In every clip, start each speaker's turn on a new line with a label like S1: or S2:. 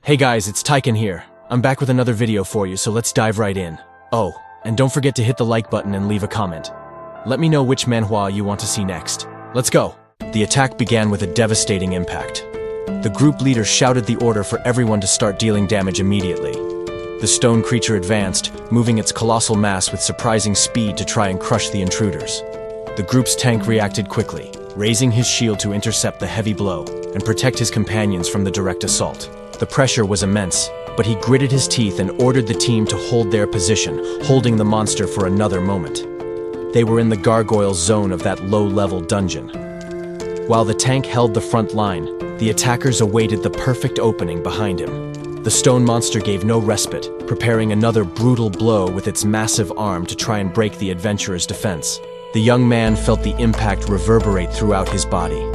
S1: Hey guys, it's Tyken here. I'm back with another video for you, so let's dive right in. Oh, and don't forget to hit the like button and leave a comment. Let me know which manhwa you want to see next. Let's go! The attack began with a devastating impact. The group leader shouted the order for everyone to start dealing damage immediately. The stone creature advanced, moving its colossal mass with surprising speed to try and crush the intruders. The group's tank reacted quickly, raising his shield to intercept the heavy blow and protect his companions from the direct assault. The pressure was immense, but he gritted his teeth and ordered the team to hold their position, holding the monster for another moment. They were in the gargoyle zone of that low-level dungeon. While the tank held the front line, the attackers awaited the perfect opening behind him. The stone monster gave no respite, preparing another brutal blow with its massive arm to try and break the adventurer's defense. The young man felt the impact reverberate throughout his body.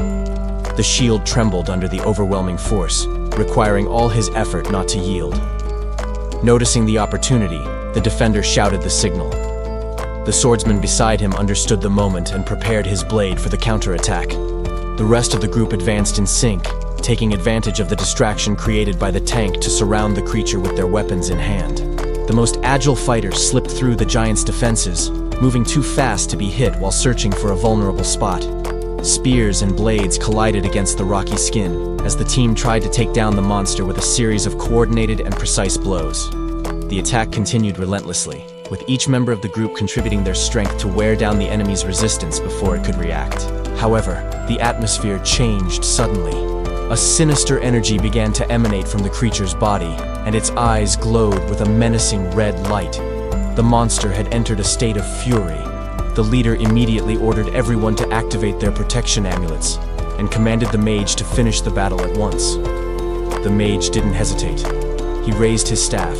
S1: The shield trembled under the overwhelming force, requiring all his effort not to yield. Noticing the opportunity, the defender shouted the signal. The swordsman beside him understood the moment and prepared his blade for the counterattack. The rest of the group advanced in sync, taking advantage of the distraction created by the tank to surround the creature with their weapons in hand. The most agile fighters slipped through the giant's defenses, moving too fast to be hit while searching for a vulnerable spot. Spears and blades collided against the rocky skin as the team tried to take down the monster with a series of coordinated and precise blows. The attack continued relentlessly, with each member of the group contributing their strength to wear down the enemy's resistance before it could react. However, the atmosphere changed suddenly. A sinister energy began to emanate from the creature's body, and its eyes glowed with a menacing red light. The monster had entered a state of fury. The leader immediately ordered everyone to activate their protection amulets and commanded the mage to finish the battle at once. The mage didn't hesitate. He raised his staff,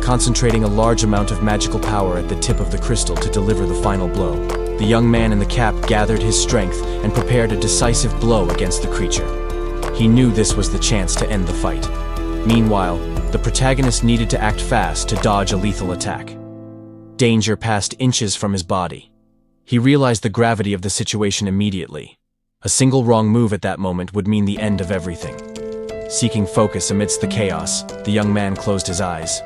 S1: concentrating a large amount of magical power at the tip of the crystal to deliver the final blow. The young man in the cap gathered his strength and prepared a decisive blow against the creature. He knew this was the chance to end the fight. Meanwhile, the protagonist needed to act fast to dodge a lethal attack. Danger passed inches from his body. He realized the gravity of the situation immediately. A single wrong move at that moment would mean the end of everything. Seeking focus amidst the chaos, the young man closed his eyes.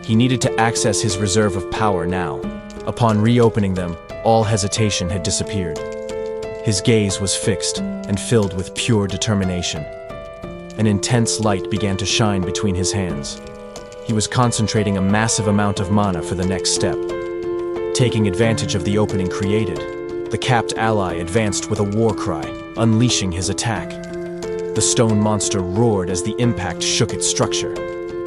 S1: He needed to access his reserve of power now. Upon reopening them, all hesitation had disappeared. His gaze was fixed and filled with pure determination. An intense light began to shine between his hands. He was concentrating a massive amount of mana for the next step. Taking advantage of the opening created, the capped ally advanced with a war cry, unleashing his attack. The stone monster roared as the impact shook its structure.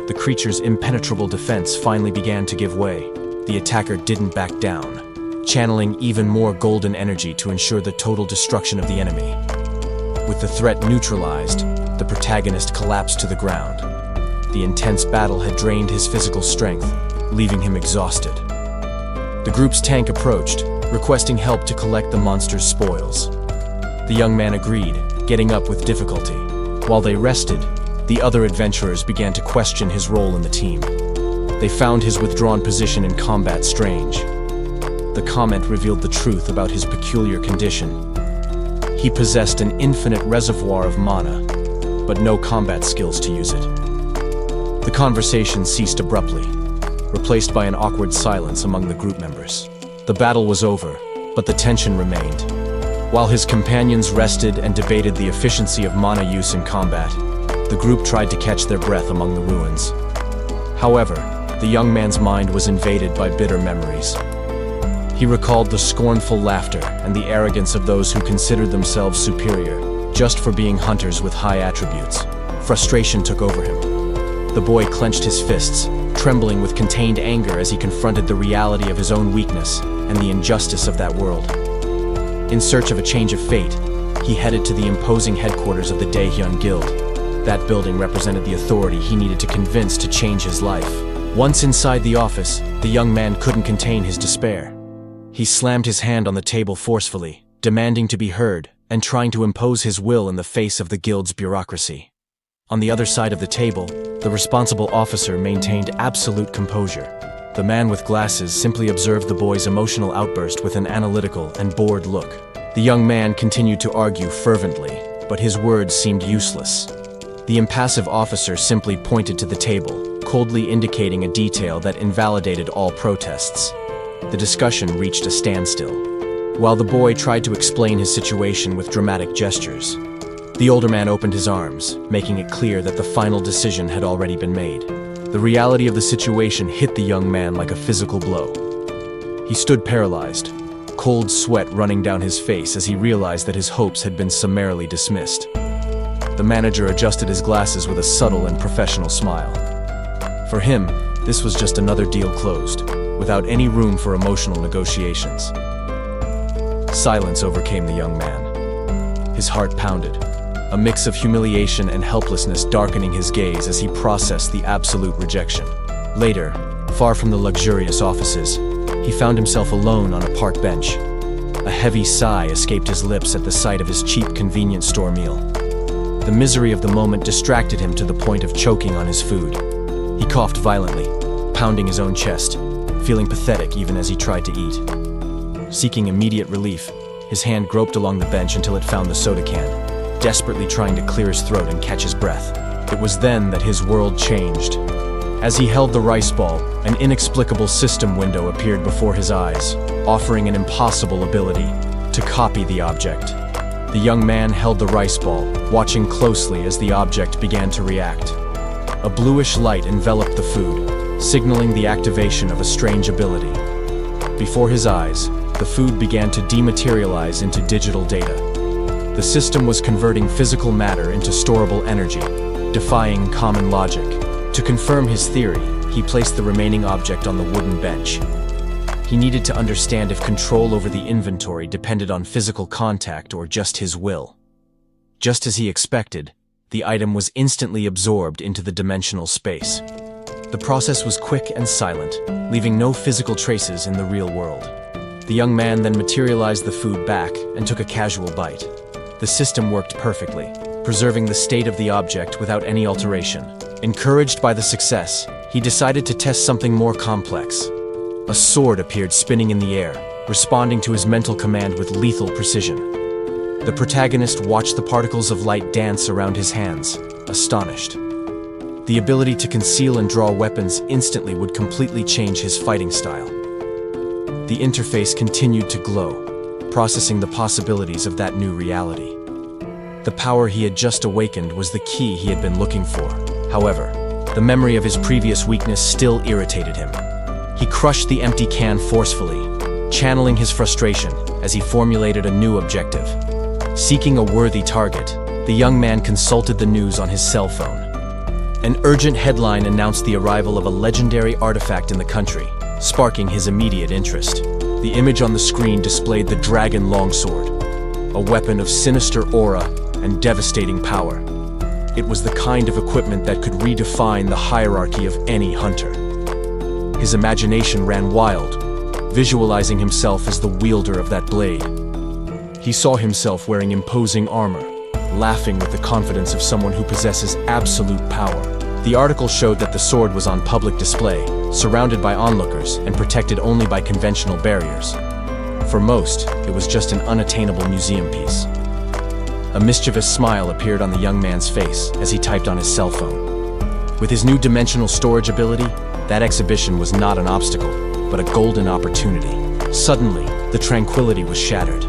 S1: The creature's impenetrable defense finally began to give way. The attacker didn't back down, channeling even more golden energy to ensure the total destruction of the enemy. With the threat neutralized, the protagonist collapsed to the ground. The intense battle had drained his physical strength, leaving him exhausted. The group's tank approached, requesting help to collect the monster's spoils. The young man agreed, getting up with difficulty. While they rested, the other adventurers began to question his role in the team. They found his withdrawn position in combat strange. The comment revealed the truth about his peculiar condition. He possessed an infinite reservoir of mana, but no combat skills to use it. The conversation ceased abruptly, replaced by an awkward silence among the group members. The battle was over, but the tension remained. While his companions rested and debated the efficiency of mana use in combat, the group tried to catch their breath among the ruins. However, the young man's mind was invaded by bitter memories. He recalled the scornful laughter and the arrogance of those who considered themselves superior, just for being hunters with high attributes. Frustration took over him. The boy clenched his fists, trembling with contained anger as he confronted the reality of his own weakness and the injustice of that world. In search of a change of fate, he headed to the imposing headquarters of the Daehyun Guild. That building represented the authority he needed to convince to change his life. Once inside the office, the young man couldn't contain his despair. He slammed his hand on the table forcefully, demanding to be heard and trying to impose his will in the face of the guild's bureaucracy. On the other side of the table, the responsible officer maintained absolute composure. The man with glasses simply observed the boy's emotional outburst with an analytical and bored look. The young man continued to argue fervently, but his words seemed useless. The impassive officer simply pointed to the table, coldly indicating a detail that invalidated all protests. The discussion reached a standstill, while the boy tried to explain his situation with dramatic gestures. The older man opened his arms, making it clear that the final decision had already been made. The reality of the situation hit the young man like a physical blow. He stood paralyzed, cold sweat running down his face as he realized that his hopes had been summarily dismissed. The manager adjusted his glasses with a subtle and professional smile. For him, this was just another deal closed, without any room for emotional negotiations. Silence overcame the young man. His heart pounded, a mix of humiliation and helplessness darkening his gaze as he processed the absolute rejection. Later, far from the luxurious offices, he found himself alone on a park bench. A heavy sigh escaped his lips at the sight of his cheap convenience store meal. The misery of the moment distracted him to the point of choking on his food. He coughed violently, pounding his own chest, feeling pathetic even as he tried to eat. Seeking immediate relief, his hand groped along the bench until it found the soda can, desperately trying to clear his throat and catch his breath. It was then that his world changed. As he held the rice ball, an inexplicable system window appeared before his eyes, offering an impossible ability to copy the object. The young man held the rice ball, watching closely as the object began to react. A bluish light enveloped the food, signaling the activation of a strange ability. Before his eyes, the food began to dematerialize into digital data. The system was converting physical matter into storable energy, defying common logic. To confirm his theory, he placed the remaining object on the wooden bench. He needed to understand if control over the inventory depended on physical contact or just his will. Just as he expected, the item was instantly absorbed into the dimensional space. The process was quick and silent, leaving no physical traces in the real world. The young man then materialized the food back and took a casual bite. The system worked perfectly, preserving the state of the object without any alteration. Encouraged by the success, he decided to test something more complex. A sword appeared spinning in the air, responding to his mental command with lethal precision. The protagonist watched the particles of light dance around his hands, astonished. The ability to conceal and draw weapons instantly would completely change his fighting style. The interface continued to glow, processing the possibilities of that new reality. The power he had just awakened was the key he had been looking for. However, the memory of his previous weakness still irritated him. He crushed the empty can forcefully, channeling his frustration as he formulated a new objective. Seeking a worthy target, the young man consulted the news on his cell phone. An urgent headline announced the arrival of a legendary artifact in the country, sparking his immediate interest. The image on the screen displayed the Dragon Longsword, a weapon of sinister aura and devastating power. It was the kind of equipment that could redefine the hierarchy of any hunter. His imagination ran wild, visualizing himself as the wielder of that blade. He saw himself wearing imposing armor, laughing with the confidence of someone who possesses absolute power. The article showed that the sword was on public display, surrounded by onlookers and protected only by conventional barriers. For most, it was just an unattainable museum piece. A mischievous smile appeared on the young man's face as he typed on his cell phone. With his new dimensional storage ability, that exhibition was not an obstacle, but a golden opportunity. Suddenly, the tranquility was shattered.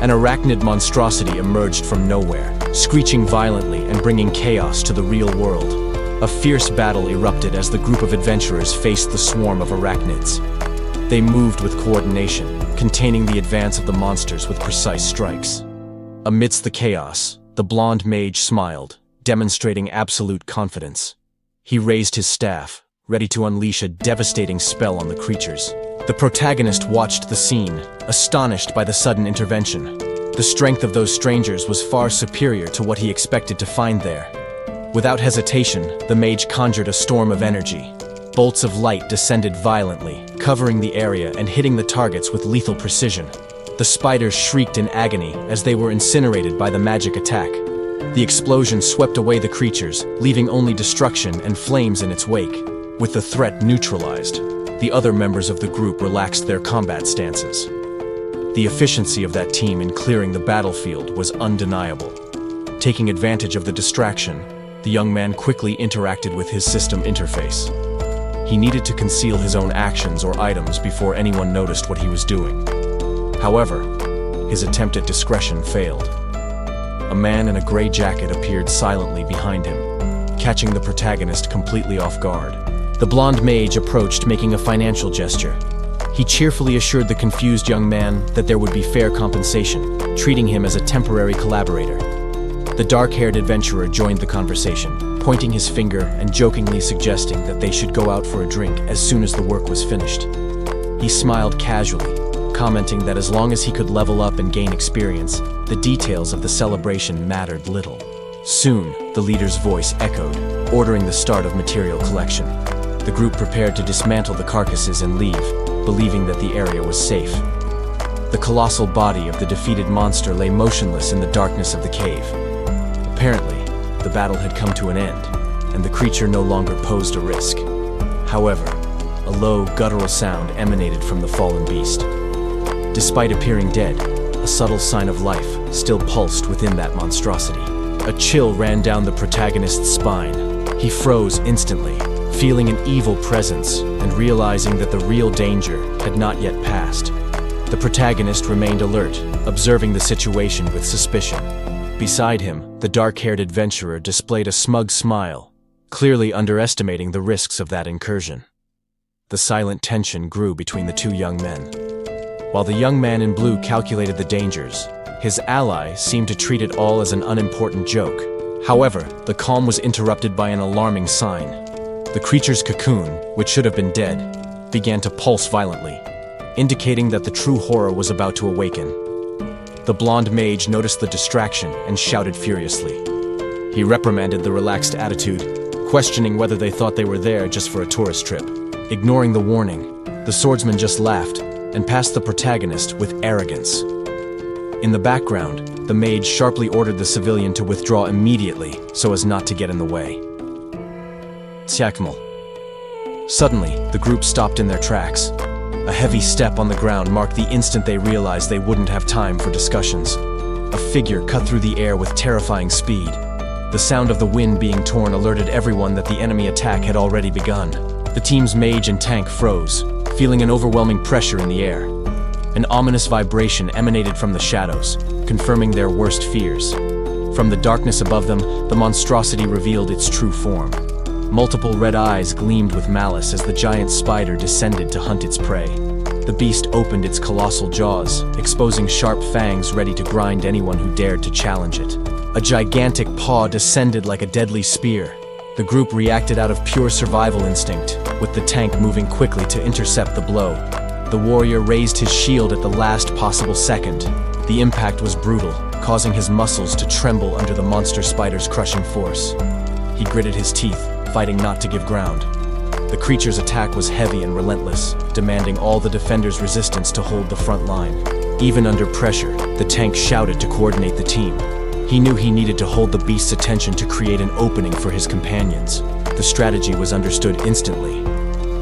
S1: An arachnid monstrosity emerged from nowhere, screeching violently and bringing chaos to the real world. A fierce battle erupted as the group of adventurers faced the swarm of arachnids. They moved with coordination, containing the advance of the monsters with precise strikes. Amidst the chaos, the blonde mage smiled, demonstrating absolute confidence. He raised his staff, ready to unleash a devastating spell on the creatures. The protagonist watched the scene, astonished by the sudden intervention. The strength of those strangers was far superior to what he expected to find there. Without hesitation, the mage conjured a storm of energy. Bolts of light descended violently, covering the area and hitting the targets with lethal precision. The spiders shrieked in agony as they were incinerated by the magic attack. The explosion swept away the creatures, leaving only destruction and flames in its wake. With the threat neutralized, the other members of the group relaxed their combat stances. The efficiency of that team in clearing the battlefield was undeniable. Taking advantage of the distraction, The young man quickly interacted with his system interface. He needed to conceal his own actions or items before anyone noticed what he was doing. However, his attempt at discretion failed. A man in a gray jacket appeared silently behind him, catching the protagonist completely off guard. The blonde mage approached, making a financial gesture. He cheerfully assured the confused young man that there would be fair compensation, treating him as a temporary collaborator. The dark-haired adventurer joined the conversation, pointing his finger and jokingly suggesting that they should go out for a drink as soon as the work was finished. He smiled casually, commenting that as long as he could level up and gain experience, the details of the celebration mattered little. Soon, the leader's voice echoed, ordering the start of material collection. The group prepared to dismantle the carcasses and leave, believing that the area was safe. The colossal body of the defeated monster lay motionless in the darkness of the cave. Apparently, the battle had come to an end, and the creature no longer posed a risk. However, a low, guttural sound emanated from the fallen beast. Despite appearing dead, a subtle sign of life still pulsed within that monstrosity. A chill ran down the protagonist's spine. He froze instantly, feeling an evil presence and realizing that the real danger had not yet passed. The protagonist remained alert, observing the situation with suspicion. Beside him, the dark-haired adventurer displayed a smug smile, clearly underestimating the risks of that incursion. The silent tension grew between the two young men. While the young man in blue calculated the dangers, his ally seemed to treat it all as an unimportant joke. However, the calm was interrupted by an alarming sign. The creature's cocoon, which should have been dead, began to pulse violently, indicating that the true horror was about to awaken. The blonde mage noticed the distraction and shouted furiously. He reprimanded the relaxed attitude, questioning whether they thought they were there just for a tourist trip. Ignoring the warning, the swordsman just laughed and passed the protagonist with arrogance. In the background, the mage sharply ordered the civilian to withdraw immediately so as not to get in the way. Tsiakmal. Suddenly, the group stopped in their tracks. A heavy step on the ground marked the instant they realized they wouldn't have time for discussions. A figure cut through the air with terrifying speed. The sound of the wind being torn alerted everyone that the enemy attack had already begun. The team's mage and tank froze, feeling an overwhelming pressure in the air. An ominous vibration emanated from the shadows, confirming their worst fears. From the darkness above them, the monstrosity revealed its true form. Multiple red eyes gleamed with malice as the giant spider descended to hunt its prey. The beast opened its colossal jaws, exposing sharp fangs ready to grind anyone who dared to challenge it. A gigantic paw descended like a deadly spear. The group reacted out of pure survival instinct, with the tank moving quickly to intercept the blow. The warrior raised his shield at the last possible second. The impact was brutal, causing his muscles to tremble under the monster spider's crushing force. He gritted his teeth, fighting not to give ground. The creature's attack was heavy and relentless, demanding all the defenders' resistance to hold the front line. Even under pressure, the tank shouted to coordinate the team. He knew he needed to hold the beast's attention to create an opening for his companions. The strategy was understood instantly.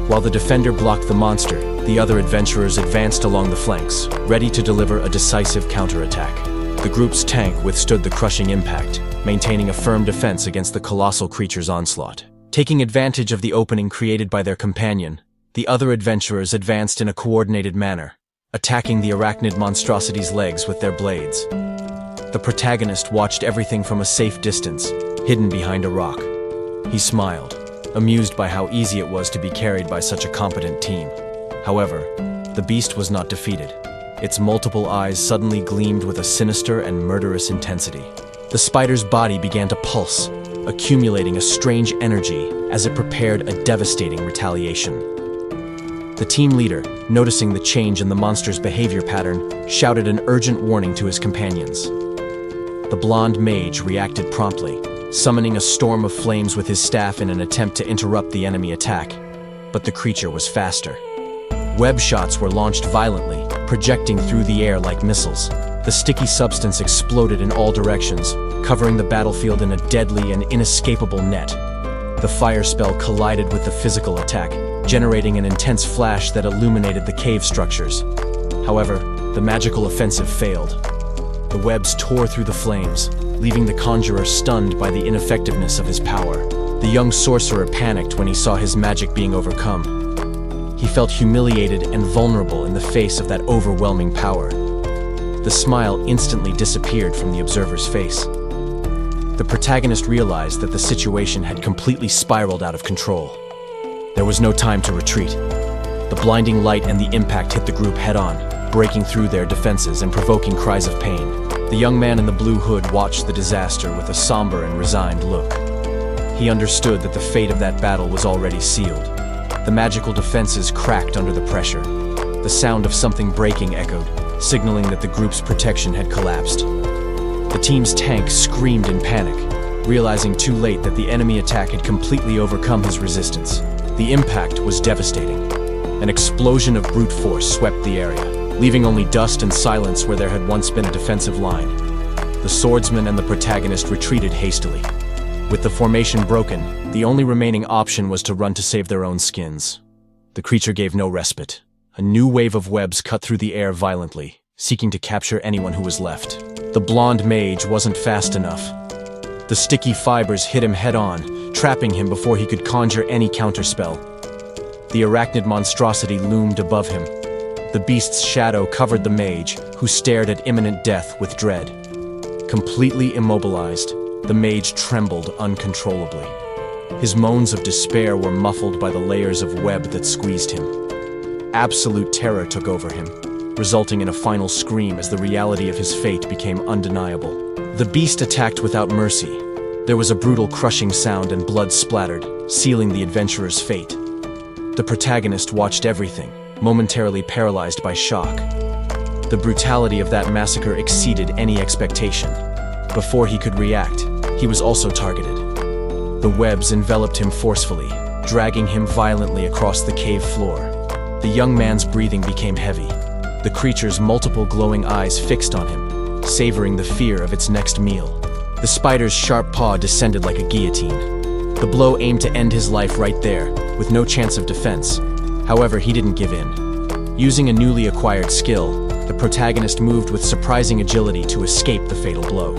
S1: While the defender blocked the monster, the other adventurers advanced along the flanks, ready to deliver a decisive counterattack. The group's tank withstood the crushing impact, maintaining a firm defense against the colossal creature's onslaught. Taking advantage of the opening created by their companion, the other adventurers advanced in a coordinated manner, attacking the arachnid monstrosity's legs with their blades. The protagonist watched everything from a safe distance, hidden behind a rock. He smiled, amused by how easy it was to be carried by such a competent team. However, the beast was not defeated. Its multiple eyes suddenly gleamed with a sinister and murderous intensity. The spider's body began to pulse, accumulating a strange energy as it prepared a devastating retaliation. The team leader, noticing the change in the monster's behavior pattern, shouted an urgent warning to his companions. The blonde mage reacted promptly, summoning a storm of flames with his staff in an attempt to interrupt the enemy attack. But the creature was faster. Web shots were launched violently, projecting through the air like missiles. The sticky substance exploded in all directions, covering the battlefield in a deadly and inescapable net. The fire spell collided with the physical attack, generating an intense flash that illuminated the cave structures. However, the magical offensive failed. The webs tore through the flames, leaving the conjurer stunned by the ineffectiveness of his power. The young sorcerer panicked when he saw his magic being overcome. He felt humiliated and vulnerable in the face of that overwhelming power. The smile instantly disappeared from the observer's face. The protagonist realized that the situation had completely spiraled out of control. There was no time to retreat. The blinding light and the impact hit the group head-on, breaking through their defenses and provoking cries of pain. The young man in the blue hood watched the disaster with a somber and resigned look. He understood that the fate of that battle was already sealed. The magical defenses cracked under the pressure. The sound of something breaking echoed, signaling that the group's protection had collapsed. The team's tank screamed in panic, realizing too late that the enemy attack had completely overcome his resistance. The impact was devastating. An explosion of brute force swept the area, leaving only dust and silence where there had once been a defensive line. The swordsman and the protagonist retreated hastily. With the formation broken, the only remaining option was to run to save their own skins. The creature gave no respite. A new wave of webs cut through the air violently, seeking to capture anyone who was left. The blonde mage wasn't fast enough. The sticky fibers hit him head-on, trapping him before he could conjure any counterspell. The arachnid monstrosity loomed above him. The beast's shadow covered the mage, who stared at imminent death with dread. Completely immobilized, the mage trembled uncontrollably. His moans of despair were muffled by the layers of web that squeezed him. Absolute terror took over him, resulting in a final scream as the reality of his fate became undeniable. The beast attacked without mercy. There was a brutal crushing sound and blood splattered, sealing the adventurer's fate. The protagonist watched everything, momentarily paralyzed by shock. The brutality of that massacre exceeded any expectation. Before he could react, he was also targeted. The webs enveloped him forcefully, dragging him violently across the cave floor. The young man's breathing became heavy, the creature's multiple glowing eyes fixed on him, savoring the fear of its next meal. The spider's sharp paw descended like a guillotine. The blow aimed to end his life right there, with no chance of defense. However, he didn't give in. Using a newly acquired skill, the protagonist moved with surprising agility to escape the fatal blow.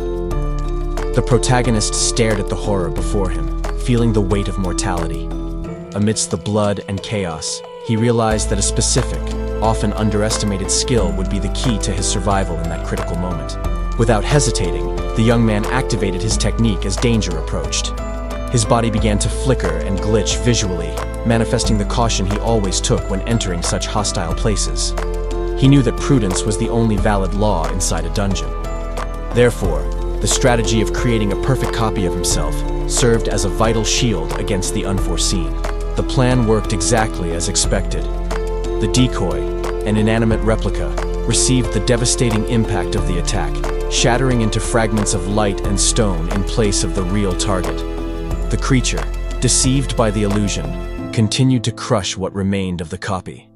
S1: The protagonist stared at the horror before him, feeling the weight of mortality. Amidst the blood and chaos, he realized that a specific, often underestimated skill would be the key to his survival in that critical moment. Without hesitating, the young man activated his technique as danger approached. His body began to flicker and glitch visually, manifesting the caution he always took when entering such hostile places. He knew that prudence was the only valid law inside a dungeon. Therefore, the strategy of creating a perfect copy of himself served as a vital shield against the unforeseen. The plan worked exactly as expected. The decoy, an inanimate replica, received the devastating impact of the attack, shattering into fragments of light and stone in place of the real target. The creature, deceived by the illusion, continued to crush what remained of the copy.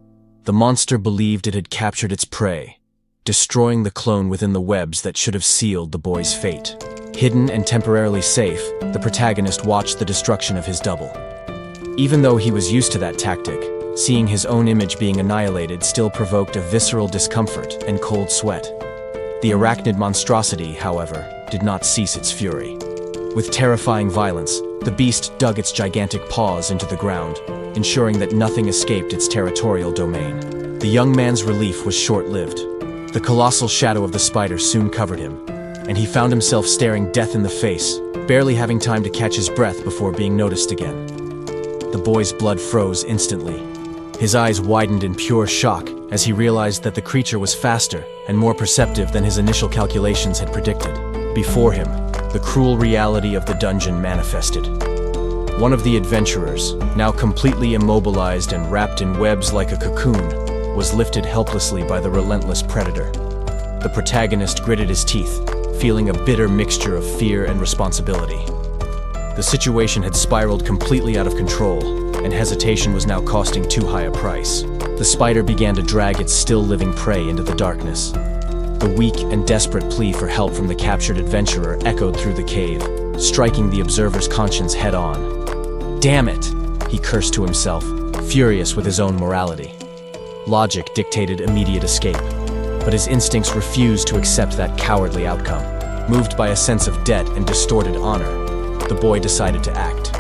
S1: The monster believed it had captured its prey, destroying the clone within the webs that should have sealed the boy's fate. Hidden and temporarily safe, the protagonist watched the destruction of his double. Even though he was used to that tactic, seeing his own image being annihilated still provoked a visceral discomfort and cold sweat. The arachnid monstrosity, however, did not cease its fury. With terrifying violence, the beast dug its gigantic paws into the ground, ensuring that nothing escaped its territorial domain. The young man's relief was short-lived. The colossal shadow of the spider soon covered him, and he found himself staring death in the face, barely having time to catch his breath before being noticed again. The boy's blood froze instantly. His eyes widened in pure shock as he realized that the creature was faster and more perceptive than his initial calculations had predicted. Before him, the cruel reality of the dungeon manifested. One of the adventurers, now completely immobilized and wrapped in webs like a cocoon, was lifted helplessly by the relentless predator. The protagonist gritted his teeth, feeling a bitter mixture of fear and responsibility. The situation had spiraled completely out of control, and hesitation was now costing too high a price. The spider began to drag its still-living prey into the darkness. The weak and desperate plea for help from the captured adventurer echoed through the cave, striking the observer's conscience head-on. "Damn it!" he cursed to himself, furious with his own morality. Logic dictated immediate escape, but his instincts refused to accept that cowardly outcome. Moved by a sense of debt and distorted honor, the boy decided to act.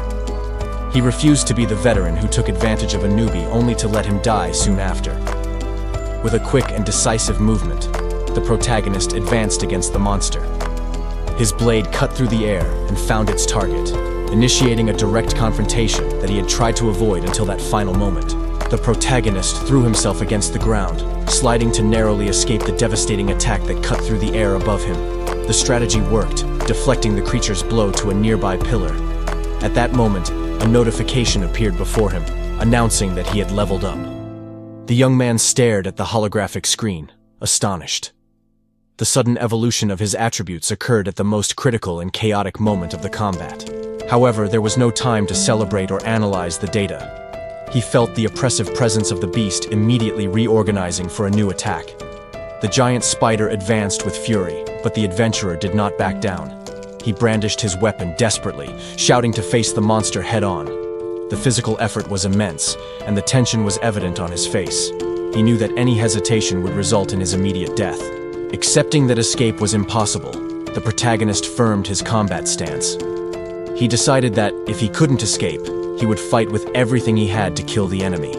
S1: He refused to be the veteran who took advantage of a newbie only to let him die soon after. With a quick and decisive movement, the protagonist advanced against the monster. His blade cut through the air and found its target, initiating a direct confrontation that he had tried to avoid until that final moment. The protagonist threw himself against the ground, sliding to narrowly escape the devastating attack that cut through the air above him. The strategy worked, deflecting the creature's blow to a nearby pillar. At that moment, a notification appeared before him, announcing that he had leveled up. The young man stared at the holographic screen, astonished. The sudden evolution of his attributes occurred at the most critical and chaotic moment of the combat. However, there was no time to celebrate or analyze the data. He felt the oppressive presence of the beast immediately reorganizing for a new attack. The giant spider advanced with fury, but the adventurer did not back down. He brandished his weapon desperately, shouting to face the monster head-on. The physical effort was immense, and the tension was evident on his face. He knew that any hesitation would result in his immediate death. Accepting that escape was impossible, the protagonist firmed his combat stance. He decided that, if he couldn't escape, he would fight with everything he had to kill the enemy.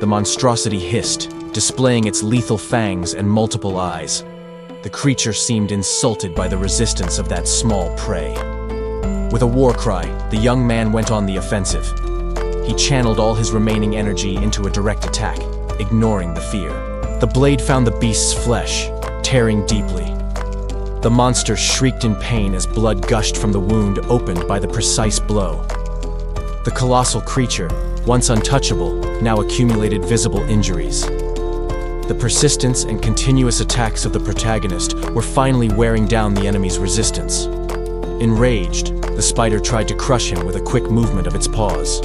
S1: The monstrosity hissed, displaying its lethal fangs and multiple eyes. The creature seemed insulted by the resistance of that small prey. With a war cry, the young man went on the offensive. He channeled all his remaining energy into a direct attack, ignoring the fear. The blade found the beast's flesh, tearing deeply. The monster shrieked in pain as blood gushed from the wound opened by the precise blow. The colossal creature, once untouchable, now accumulated visible injuries. The persistence and continuous attacks of the protagonist were finally wearing down the enemy's resistance. Enraged, the spider tried to crush him with a quick movement of its paws.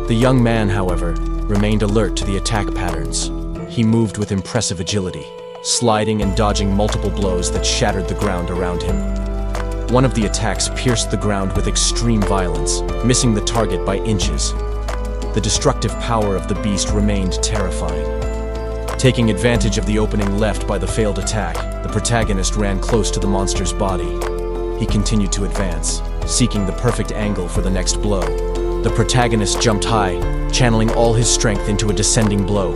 S1: The young man, however, remained alert to the attack patterns. He moved with impressive agility, sliding and dodging multiple blows that shattered the ground around him. One of the attacks pierced the ground with extreme violence, missing the target by inches. The destructive power of the beast remained terrifying. Taking advantage of the opening left by the failed attack, the protagonist ran close to the monster's body. He continued to advance, seeking the perfect angle for the next blow. The protagonist jumped high, channeling all his strength into a descending blow.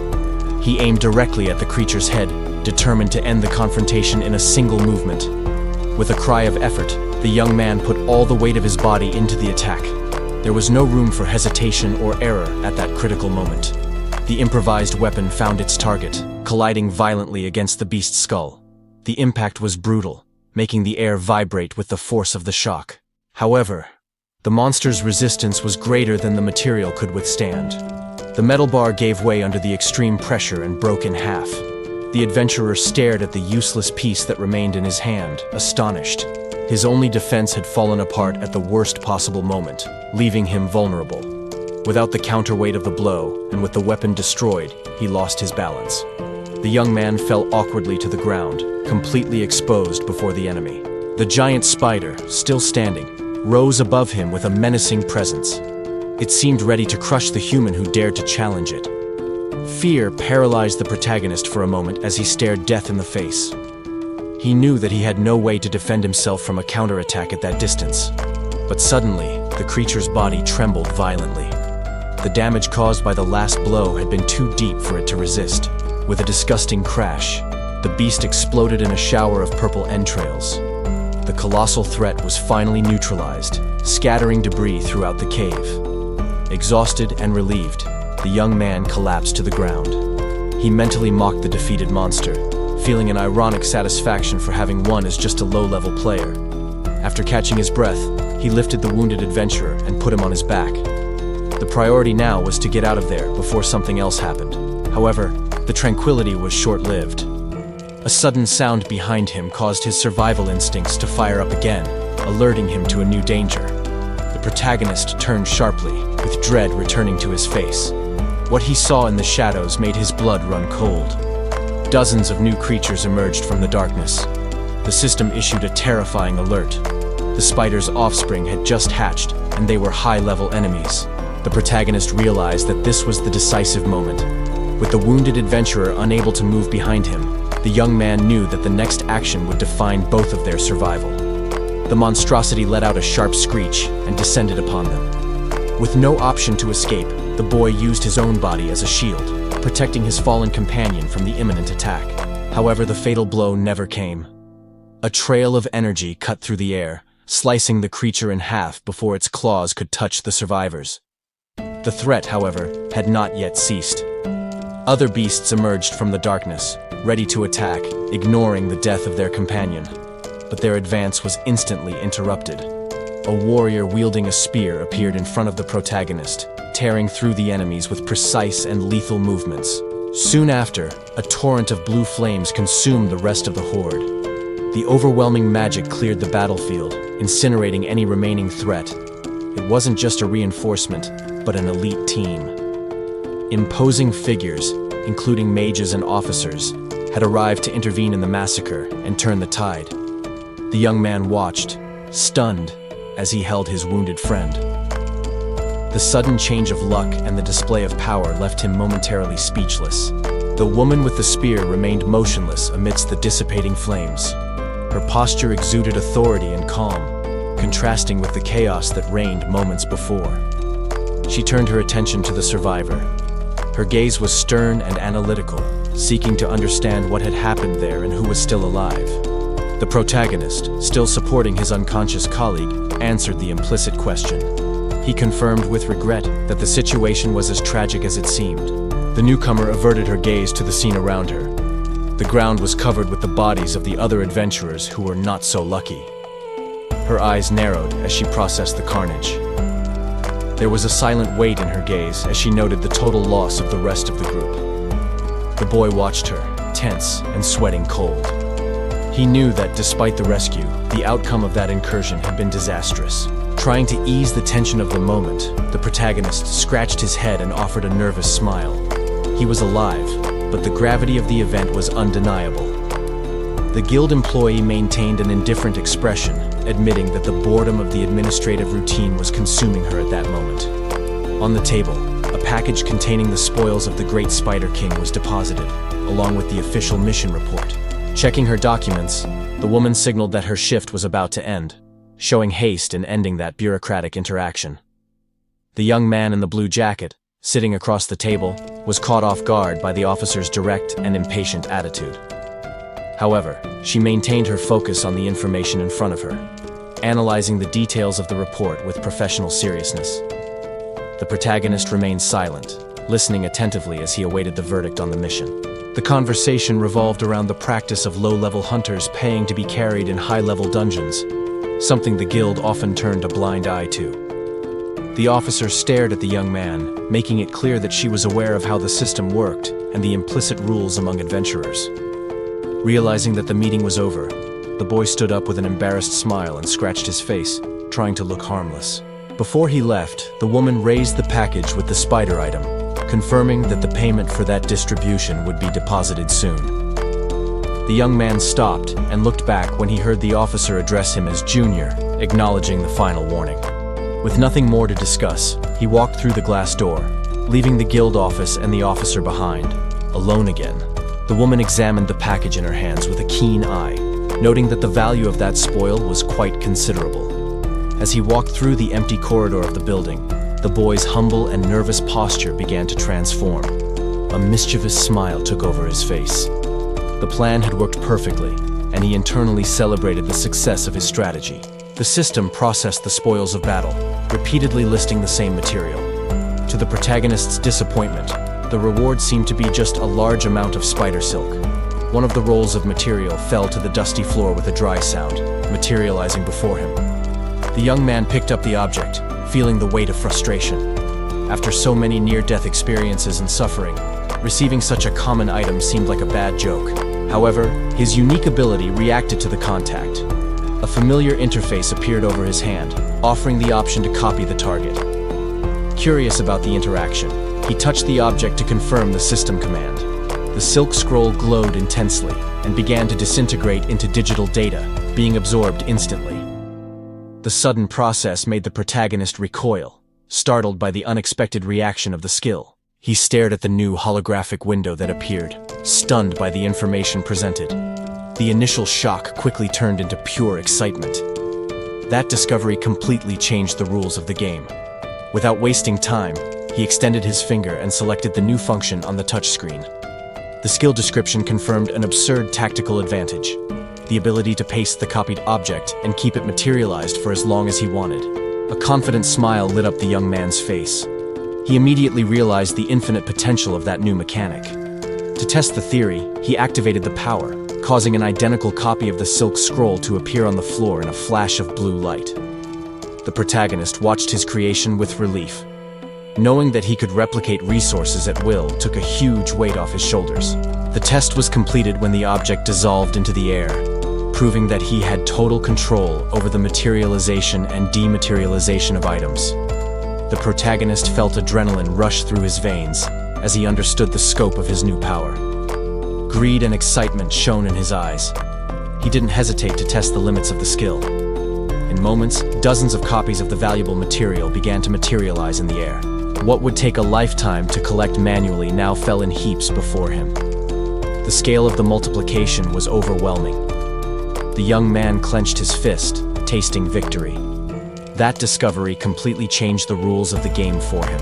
S1: He aimed directly at the creature's head, determined to end the confrontation in a single movement. With a cry of effort, the young man put all the weight of his body into the attack. There was no room for hesitation or error at that critical moment. The improvised weapon found its target, colliding violently against the beast's skull. The impact was brutal, making the air vibrate with the force of the shock. However, the monster's resistance was greater than the material could withstand. The metal bar gave way under the extreme pressure and broke in half. The adventurer stared at the useless piece that remained in his hand, astonished. His only defense had fallen apart at the worst possible moment, leaving him vulnerable. Without the counterweight of the blow, and with the weapon destroyed, he lost his balance. The young man fell awkwardly to the ground, completely exposed before the enemy. The giant spider, still standing, rose above him with a menacing presence. It seemed ready to crush the human who dared to challenge it. Fear paralyzed the protagonist for a moment as he stared death in the face. He knew that he had no way to defend himself from a counterattack at that distance. But suddenly, the creature's body trembled violently. The damage caused by the last blow had been too deep for it to resist. With a disgusting crash, the beast exploded in a shower of purple entrails. The colossal threat was finally neutralized, scattering debris throughout the cave. Exhausted and relieved, the young man collapsed to the ground. He mentally mocked the defeated monster, feeling an ironic satisfaction for having won as just a low-level player. After catching his breath, he lifted the wounded adventurer and put him on his back. The priority now was to get out of there before something else happened. However, the tranquility was short-lived. A sudden sound behind him caused his survival instincts to fire up again, alerting him to a new danger. The protagonist turned sharply, with dread returning to his face. What he saw in the shadows made his blood run cold. Dozens of new creatures emerged from the darkness. The system issued a terrifying alert. The spider's offspring had just hatched, and they were high-level enemies. The protagonist realized that this was the decisive moment. With the wounded adventurer unable to move behind him, The young man knew that the next action would define both of their survival. The monstrosity let out a sharp screech and descended upon them. With no option to escape, the boy used his own body as a shield, protecting his fallen companion from the imminent attack. However, the fatal blow never came. A trail of energy cut through the air, slicing the creature in half before its claws could touch the survivors. The threat, however, had not yet ceased. Other beasts emerged from the darkness, ready to attack, ignoring the death of their companion. But their advance was instantly interrupted. A warrior wielding a spear appeared in front of the protagonist, tearing through the enemies with precise and lethal movements. Soon after, a torrent of blue flames consumed the rest of the horde. The overwhelming magic cleared the battlefield, incinerating any remaining threat. It wasn't just a reinforcement, but an elite team. Imposing figures, including mages and officers, had arrived to intervene in the massacre and turn the tide. The young man watched, stunned, as he held his wounded friend. The sudden change of luck and the display of power left him momentarily speechless. The woman with the spear remained motionless amidst the dissipating flames. Her posture exuded authority and calm, contrasting with the chaos that reigned moments before. She turned her attention to the survivor. Her gaze was stern and analytical, seeking to understand what had happened there and who was still alive. The protagonist, still supporting his unconscious colleague, answered the implicit question. He confirmed with regret that the situation was as tragic as it seemed. The newcomer averted her gaze to the scene around her. The ground was covered with the bodies of the other adventurers who were not so lucky. Her eyes narrowed as she processed the carnage. There was a silent weight in her gaze as she noted the total loss of the rest of the group. The boy watched her, tense and sweating cold. He knew that despite the rescue, the outcome of that incursion had been disastrous. Trying to ease the tension of the moment, the protagonist scratched his head and offered a nervous smile. He was alive, but the gravity of the event was undeniable. The guild employee maintained an indifferent expression, admitting that the boredom of the administrative routine was consuming her at that moment. On the table, a package containing the spoils of the Great Spider King was deposited, along with the official mission report. Checking her documents, the woman signaled that her shift was about to end, showing haste in ending that bureaucratic interaction. The young man in the blue jacket, sitting across the table, was caught off guard by the officer's direct and impatient attitude. However, she maintained her focus on the information in front of her, analyzing the details of the report with professional seriousness. The protagonist remained silent, listening attentively as he awaited the verdict on the mission. The conversation revolved around the practice of low-level hunters paying to be carried in high-level dungeons, something the guild often turned a blind eye to. The officer stared at the young man, making it clear that she was aware of how the system worked and the implicit rules among adventurers. Realizing that the meeting was over, the boy stood up with an embarrassed smile and scratched his face, trying to look harmless. Before he left, the woman raised the package with the spider item, confirming that the payment for that distribution would be deposited soon. The young man stopped and looked back when he heard the officer address him as Junior, acknowledging the final warning. With nothing more to discuss, he walked through the glass door, leaving the guild office and the officer behind, alone again. The woman examined the package in her hands with a keen eye, noting that the value of that spoil was quite considerable. As he walked through the empty corridor of the building, the boy's humble and nervous posture began to transform. A mischievous smile took over his face. The plan had worked perfectly, and he internally celebrated the success of his strategy. The system processed the spoils of battle, repeatedly listing the same material. To the protagonist's disappointment, the reward seemed to be just a large amount of spider silk. One of the rolls of material fell to the dusty floor with a dry sound, materializing before him. The young man picked up the object, feeling the weight of frustration. After so many near-death experiences and suffering, receiving such a common item seemed like a bad joke. However, his unique ability reacted to the contact. A familiar interface appeared over his hand, offering the option to copy the target. Curious about the interaction, he touched the object to confirm the system command. The silk scroll glowed intensely and began to disintegrate into digital data, being absorbed instantly. The sudden process made the protagonist recoil, startled by the unexpected reaction of the skill. He stared at the new holographic window that appeared, stunned by the information presented. The initial shock quickly turned into pure excitement. That discovery completely changed the rules of the game. Without wasting time, he extended his finger and selected the new function on the touchscreen. The skill description confirmed an absurd tactical advantage: the ability to paste the copied object and keep it materialized for as long as he wanted. A confident smile lit up the young man's face. He immediately realized the infinite potential of that new mechanic. To test the theory, he activated the power, causing an identical copy of the silk scroll to appear on the floor in a flash of blue light. The protagonist watched his creation with relief. Knowing that he could replicate resources at will took a huge weight off his shoulders. The test was completed when the object dissolved into the air, proving that he had total control over the materialization and dematerialization of items. The protagonist felt adrenaline rush through his veins as he understood the scope of his new power. Greed and excitement shone in his eyes. He didn't hesitate to test the limits of the skill. In moments, dozens of copies of the valuable material began to materialize in the air. What would take a lifetime to collect manually now fell in heaps before him. The scale of the multiplication was overwhelming. The young man clenched his fist, tasting victory. That discovery completely changed the rules of the game for him.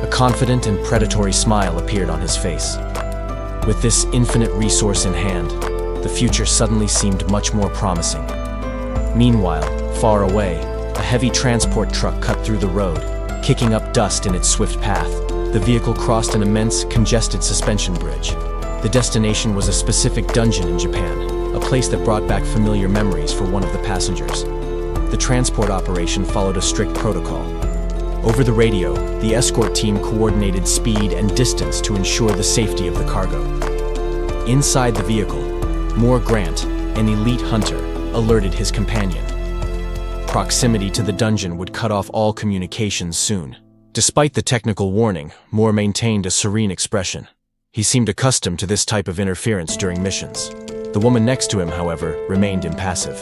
S1: A confident and predatory smile appeared on his face. With this infinite resource in hand, the future suddenly seemed much more promising. Meanwhile, far away, a heavy transport truck cut through the road, kicking up dust in its swift path. The vehicle crossed an immense, congested suspension bridge. The destination was a specific dungeon in Japan, a place that brought back familiar memories for one of the passengers. The transport operation followed a strict protocol. Over the radio, the escort team coordinated speed and distance to ensure the safety of the cargo. Inside the vehicle, Moore Grant, an elite hunter, alerted his companion. Proximity to the dungeon would cut off all communications soon. Despite the technical warning, Moore maintained a serene expression. He seemed accustomed to this type of interference during missions. The woman next to him, however, remained impassive.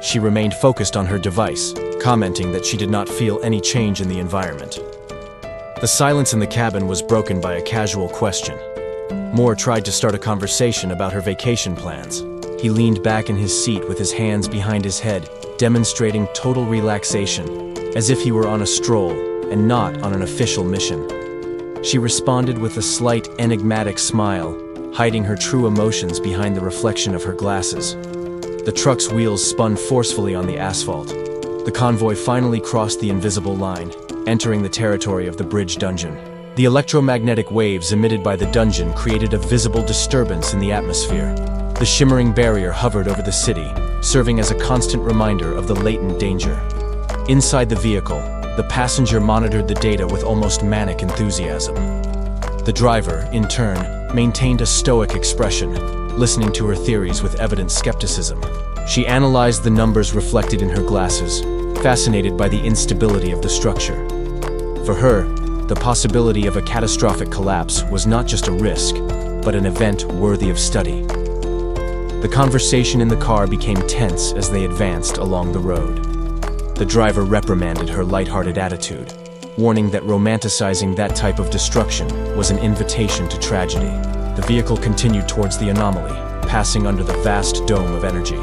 S1: She remained focused on her device, commenting that she did not feel any change in the environment. The silence in the cabin was broken by a casual question. Moore tried to start a conversation about her vacation plans. He leaned back in his seat with his hands behind his head, demonstrating total relaxation, as if he were on a stroll and not on an official mission. She responded with a slight, enigmatic smile, hiding her true emotions behind the reflection of her glasses. The truck's wheels spun forcefully on the asphalt. The convoy finally crossed the invisible line, entering the territory of the bridge dungeon. The electromagnetic waves emitted by the dungeon created a visible disturbance in the atmosphere. The shimmering barrier hovered over the city, serving as a constant reminder of the latent danger. Inside the vehicle, the passenger monitored the data with almost manic enthusiasm. The driver, in turn, maintained a stoic expression, listening to her theories with evident skepticism. She analyzed the numbers reflected in her glasses, fascinated by the instability of the structure. For her, the possibility of a catastrophic collapse was not just a risk, but an event worthy of study. The conversation in the car became tense as they advanced along the road. The driver reprimanded her lighthearted attitude, warning that romanticizing that type of destruction was an invitation to tragedy. The vehicle continued towards the anomaly, passing under the vast dome of energy.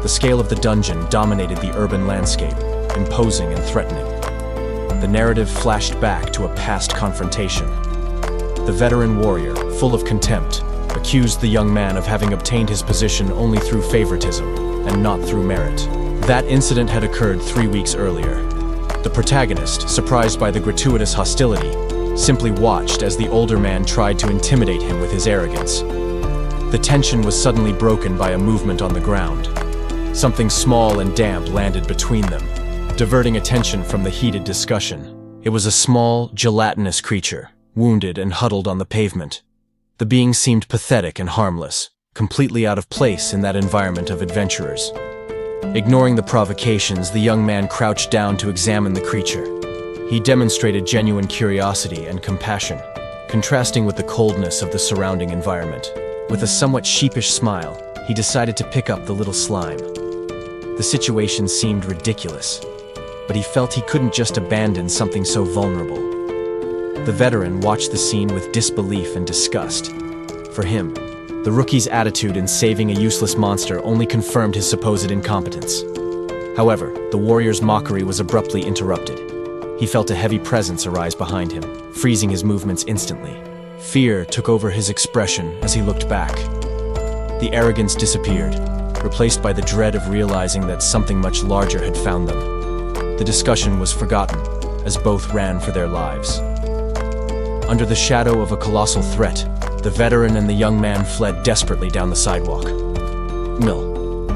S1: The scale of the dungeon dominated the urban landscape, imposing and threatening. The narrative flashed back to a past confrontation. The veteran warrior, full of contempt, accused the young man of having obtained his position only through favoritism and not through merit. That incident had occurred 3 weeks earlier. The protagonist, surprised by the gratuitous hostility, simply watched as the older man tried to intimidate him with his arrogance. The tension was suddenly broken by a movement on the ground. Something small and damp landed between them, diverting attention from the heated discussion. It was a small, gelatinous creature, wounded and huddled on the pavement. The being seemed pathetic and harmless, completely out of place in that environment of adventurers. Ignoring the provocations, the young man crouched down to examine the creature. He demonstrated genuine curiosity and compassion, contrasting with the coldness of the surrounding environment. With a somewhat sheepish smile, he decided to pick up the little slime. The situation seemed ridiculous, but he felt he couldn't just abandon something so vulnerable. The veteran watched the scene with disbelief and disgust. For him, the rookie's attitude in saving a useless monster only confirmed his supposed incompetence. However, the warrior's mockery was abruptly interrupted. He felt a heavy presence arise behind him, freezing his movements instantly. Fear took over his expression as he looked back. The arrogance disappeared, replaced by the dread of realizing that something much larger had found them. The discussion was forgotten, as both ran for their lives. Under the shadow of a colossal threat, the veteran and the young man fled desperately down the sidewalk.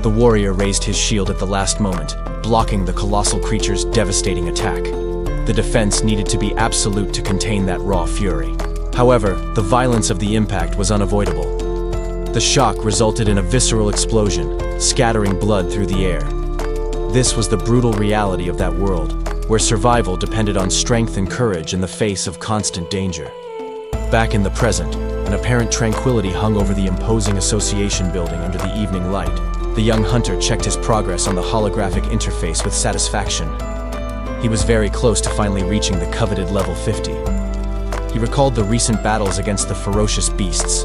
S1: The warrior raised his shield at the last moment, blocking the colossal creature's devastating attack. The defense needed to be absolute to contain that raw fury. However, the violence of the impact was unavoidable. The shock resulted in a visceral explosion, scattering blood through the air. This was the brutal reality of that world, where survival depended on strength and courage in the face of constant danger. Back in the present, an apparent tranquility hung over the imposing association building under the evening light. The young hunter checked his progress on the holographic interface with satisfaction. He was very close to finally reaching the coveted level 50. He recalled the recent battles against the ferocious beasts,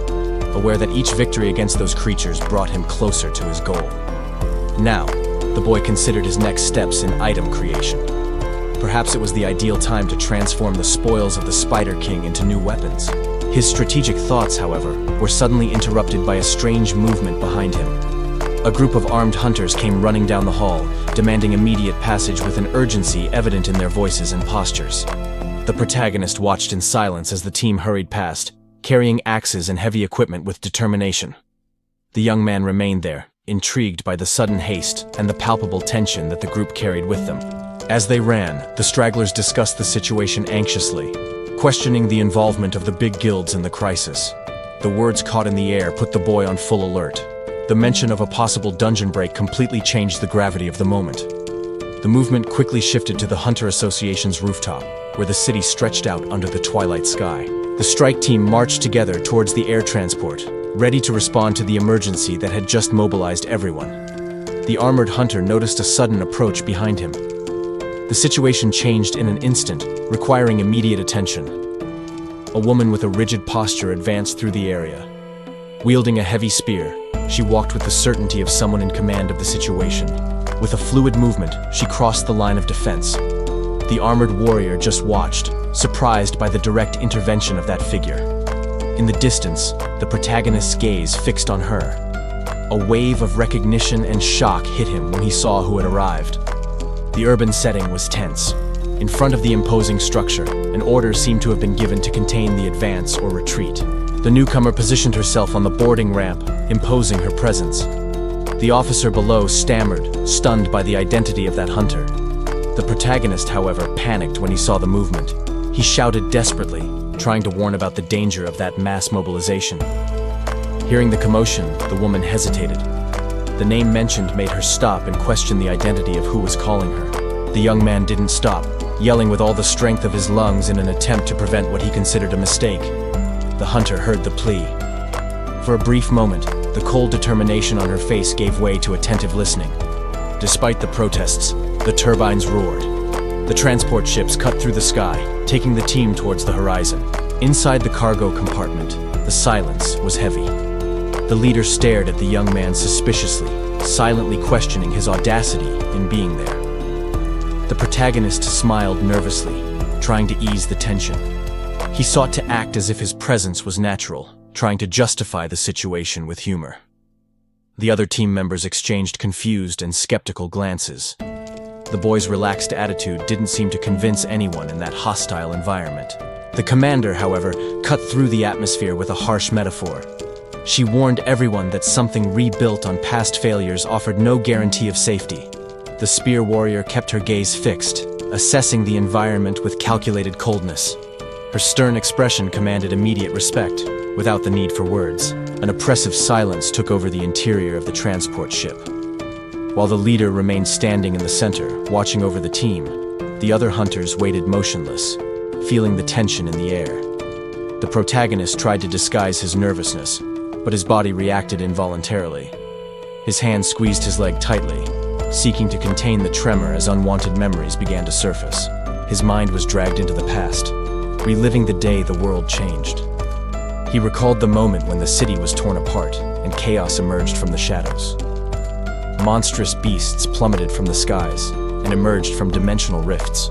S1: aware that each victory against those creatures brought him closer to his goal. Now, the boy considered his next steps in item creation. Perhaps it was the ideal time to transform the spoils of the Spider King into new weapons. His strategic thoughts, however, were suddenly interrupted by a strange movement behind him. A group of armed hunters came running down the hall, demanding immediate passage with an urgency evident in their voices and postures. The protagonist watched in silence as the team hurried past, carrying axes and heavy equipment with determination. The young man remained there, intrigued by the sudden haste and the palpable tension that the group carried with them. As they ran, the stragglers discussed the situation anxiously, questioning the involvement of the big guilds in the crisis. The words caught in the air put the boy on full alert. The mention of a possible dungeon break completely changed the gravity of the moment. The movement quickly shifted to the Hunter Association's rooftop, where the city stretched out under the twilight sky. The strike team marched together towards the air transport, ready to respond to the emergency that had just mobilized everyone. The armored hunter noticed a sudden approach behind him. The situation changed in an instant, requiring immediate attention. A woman with a rigid posture advanced through the area. Wielding a heavy spear, she walked with the certainty of someone in command of the situation. With a fluid movement, she crossed the line of defense. The armored warrior just watched, surprised by the direct intervention of that figure. In the distance, the protagonist's gaze fixed on her. A wave of recognition and shock hit him when he saw who had arrived. The urban setting was tense. In front of the imposing structure, an order seemed to have been given to contain the advance or retreat. The newcomer positioned herself on the boarding ramp, imposing her presence. The officer below stammered, stunned by the identity of that hunter. The protagonist, however, panicked when he saw the movement. He shouted desperately, trying to warn about the danger of that mass mobilization. Hearing the commotion, the woman hesitated. The name mentioned made her stop and question the identity of who was calling her. The young man didn't stop, yelling with all the strength of his lungs in an attempt to prevent what he considered a mistake. The hunter heard the plea. For a brief moment, the cold determination on her face gave way to attentive listening. Despite the protests, the turbines roared. The transport ships cut through the sky, taking the team towards the horizon. Inside the cargo compartment, the silence was heavy. The leader stared at the young man suspiciously, silently questioning his audacity in being there. The protagonist smiled nervously, trying to ease the tension. He sought to act as if his presence was natural, trying to justify the situation with humor. The other team members exchanged confused and skeptical glances. The boy's relaxed attitude didn't seem to convince anyone in that hostile environment. The commander, however, cut through the atmosphere with a harsh metaphor. She warned everyone that something rebuilt on past failures offered no guarantee of safety. The spear warrior kept her gaze fixed, assessing the environment with calculated coldness. Her stern expression commanded immediate respect, without the need for words. An oppressive silence took over the interior of the transport ship. While the leader remained standing in the center, watching over the team, the other hunters waited motionless, feeling the tension in the air. The protagonist tried to disguise his nervousness, but his body reacted involuntarily. His hand squeezed his leg tightly, seeking to contain the tremor as unwanted memories began to surface. His mind was dragged into the past. reliving the day the world changed. He recalled the moment when the city was torn apart and chaos emerged from the shadows. Monstrous beasts plummeted from the skies and emerged from dimensional rifts.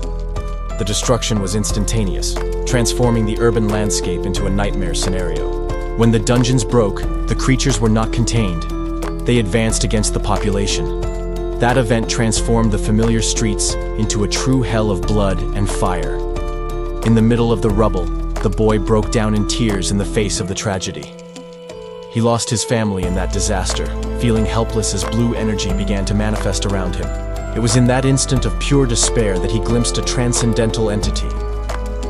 S1: The destruction was instantaneous, transforming the urban landscape into a nightmare scenario. When the dungeons broke, the creatures were not contained. They advanced against the population. That event transformed the familiar streets into a true hell of blood and fire. In the middle of the rubble, the boy broke down in tears in the face of the tragedy. He lost his family in that disaster, feeling helpless as blue energy began to manifest around him. It was in that instant of pure despair that he glimpsed a transcendental entity.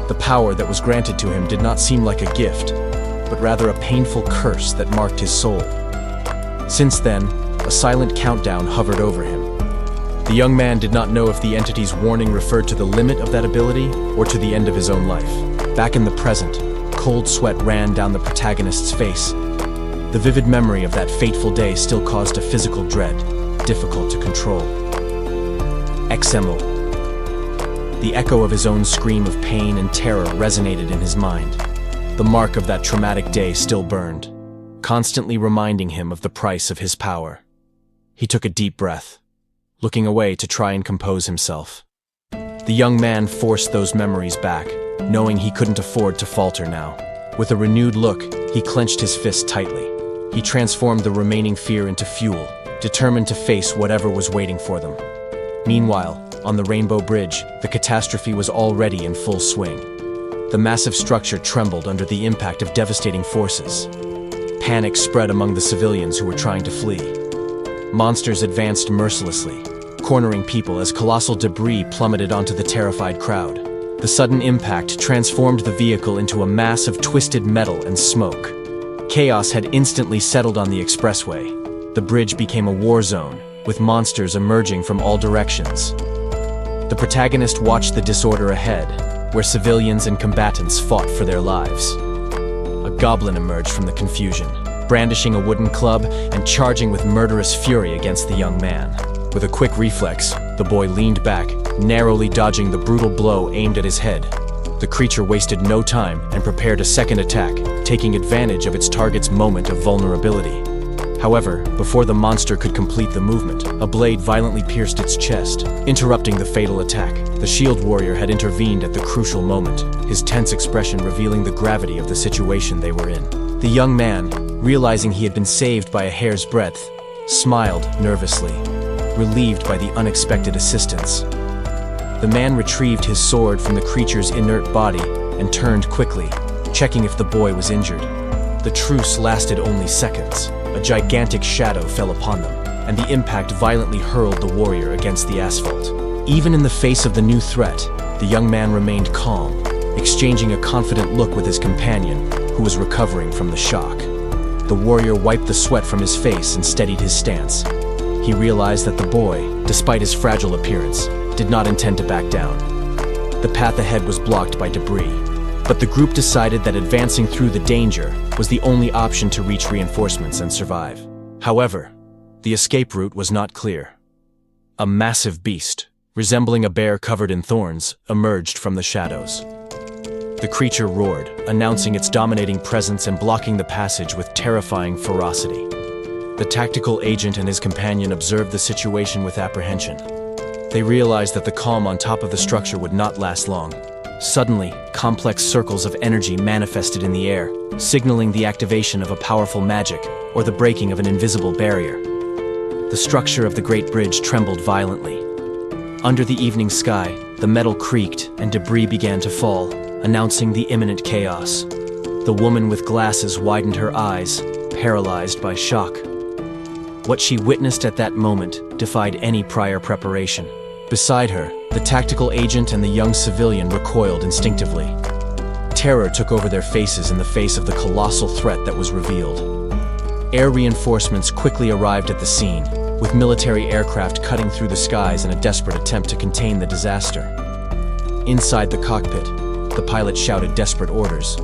S1: The power that was granted to him did not seem like a gift, but rather a painful curse that marked his soul. Since then, a silent countdown hovered over him. The young man did not know if the entity's warning referred to the limit of that ability or to the end of his own life. Back in the present, cold sweat ran down the protagonist's face. The vivid memory of that fateful day still caused a physical dread, difficult to control. XMO. The echo of his own scream of pain and terror resonated in his mind. The mark of that traumatic day still burned, constantly reminding him of the price of his power. He took a deep breath, looking away to try and compose himself. The young man forced those memories back, knowing he couldn't afford to falter now. With a renewed look, he clenched his fist tightly. He transformed the remaining fear into fuel, determined to face whatever was waiting for them. Meanwhile, on the Rainbow Bridge, the catastrophe was already in full swing. The massive structure trembled under the impact of devastating forces. Panic spread among the civilians who were trying to flee. Monsters advanced mercilessly, cornering people as colossal debris plummeted onto the terrified crowd. The sudden impact transformed the vehicle into a mass of twisted metal and smoke. Chaos had instantly settled on the expressway. The bridge became a war zone, with monsters emerging from all directions. The protagonist watched the disorder ahead, where civilians and combatants fought for their lives. A goblin emerged from the confusion, brandishing a wooden club and charging with murderous fury against the young man. With a quick reflex, the boy leaned back, narrowly dodging the brutal blow aimed at his head. The creature wasted no time and prepared a second attack, taking advantage of its target's moment of vulnerability. However, before the monster could complete the movement, a blade violently pierced its chest, interrupting the fatal attack. The shield warrior had intervened at the crucial moment, his tense expression revealing the gravity of the situation they were in. The young man, realizing he had been saved by a hair's breadth, smiled nervously, relieved by the unexpected assistance. The man retrieved his sword from the creature's inert body and turned quickly, checking if the boy was injured. The truce lasted only seconds. A gigantic shadow fell upon them, and the impact violently hurled the warrior against the asphalt. Even in the face of the new threat, the young man remained calm, exchanging a confident look with his companion, who was recovering from the shock. The warrior wiped the sweat from his face and steadied his stance. He realized that the boy, despite his fragile appearance, did not intend to back down. The path ahead was blocked by debris, but the group decided that advancing through the danger was the only option to reach reinforcements and survive. However, the escape route was not clear. A massive beast, resembling a bear covered in thorns, emerged from the shadows. The creature roared, announcing its dominating presence and blocking the passage with terrifying ferocity. The tactical agent and his companion observed the situation with apprehension. They realized that the calm on top of the structure would not last long. Suddenly, complex circles of energy manifested in the air, signaling the activation of a powerful magic or the breaking of an invisible barrier. The structure of the Great Bridge trembled violently. Under the evening sky, the metal creaked and debris began to fall, announcing the imminent chaos. The woman with glasses widened her eyes, paralyzed by shock. What she witnessed at that moment defied any prior preparation. Beside her, the tactical agent and the young civilian recoiled instinctively. Terror took over their faces in the face of the colossal threat that was revealed. Air reinforcements quickly arrived at the scene, with military aircraft cutting through the skies in a desperate attempt to contain the disaster. Inside the cockpit, the pilot shouted desperate orders.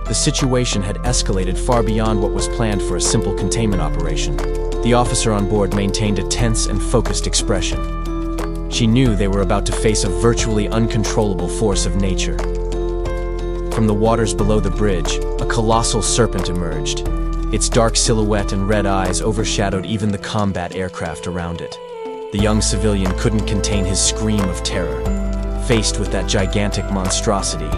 S1: The situation had escalated far beyond what was planned for a simple containment operation. The officer on board maintained a tense and focused expression. She knew they were about to face a virtually uncontrollable force of nature. From the waters below the bridge, a colossal serpent emerged. Its dark silhouette and red eyes overshadowed even the combat aircraft around it. The young civilian couldn't contain his scream of terror. Faced with that gigantic monstrosity,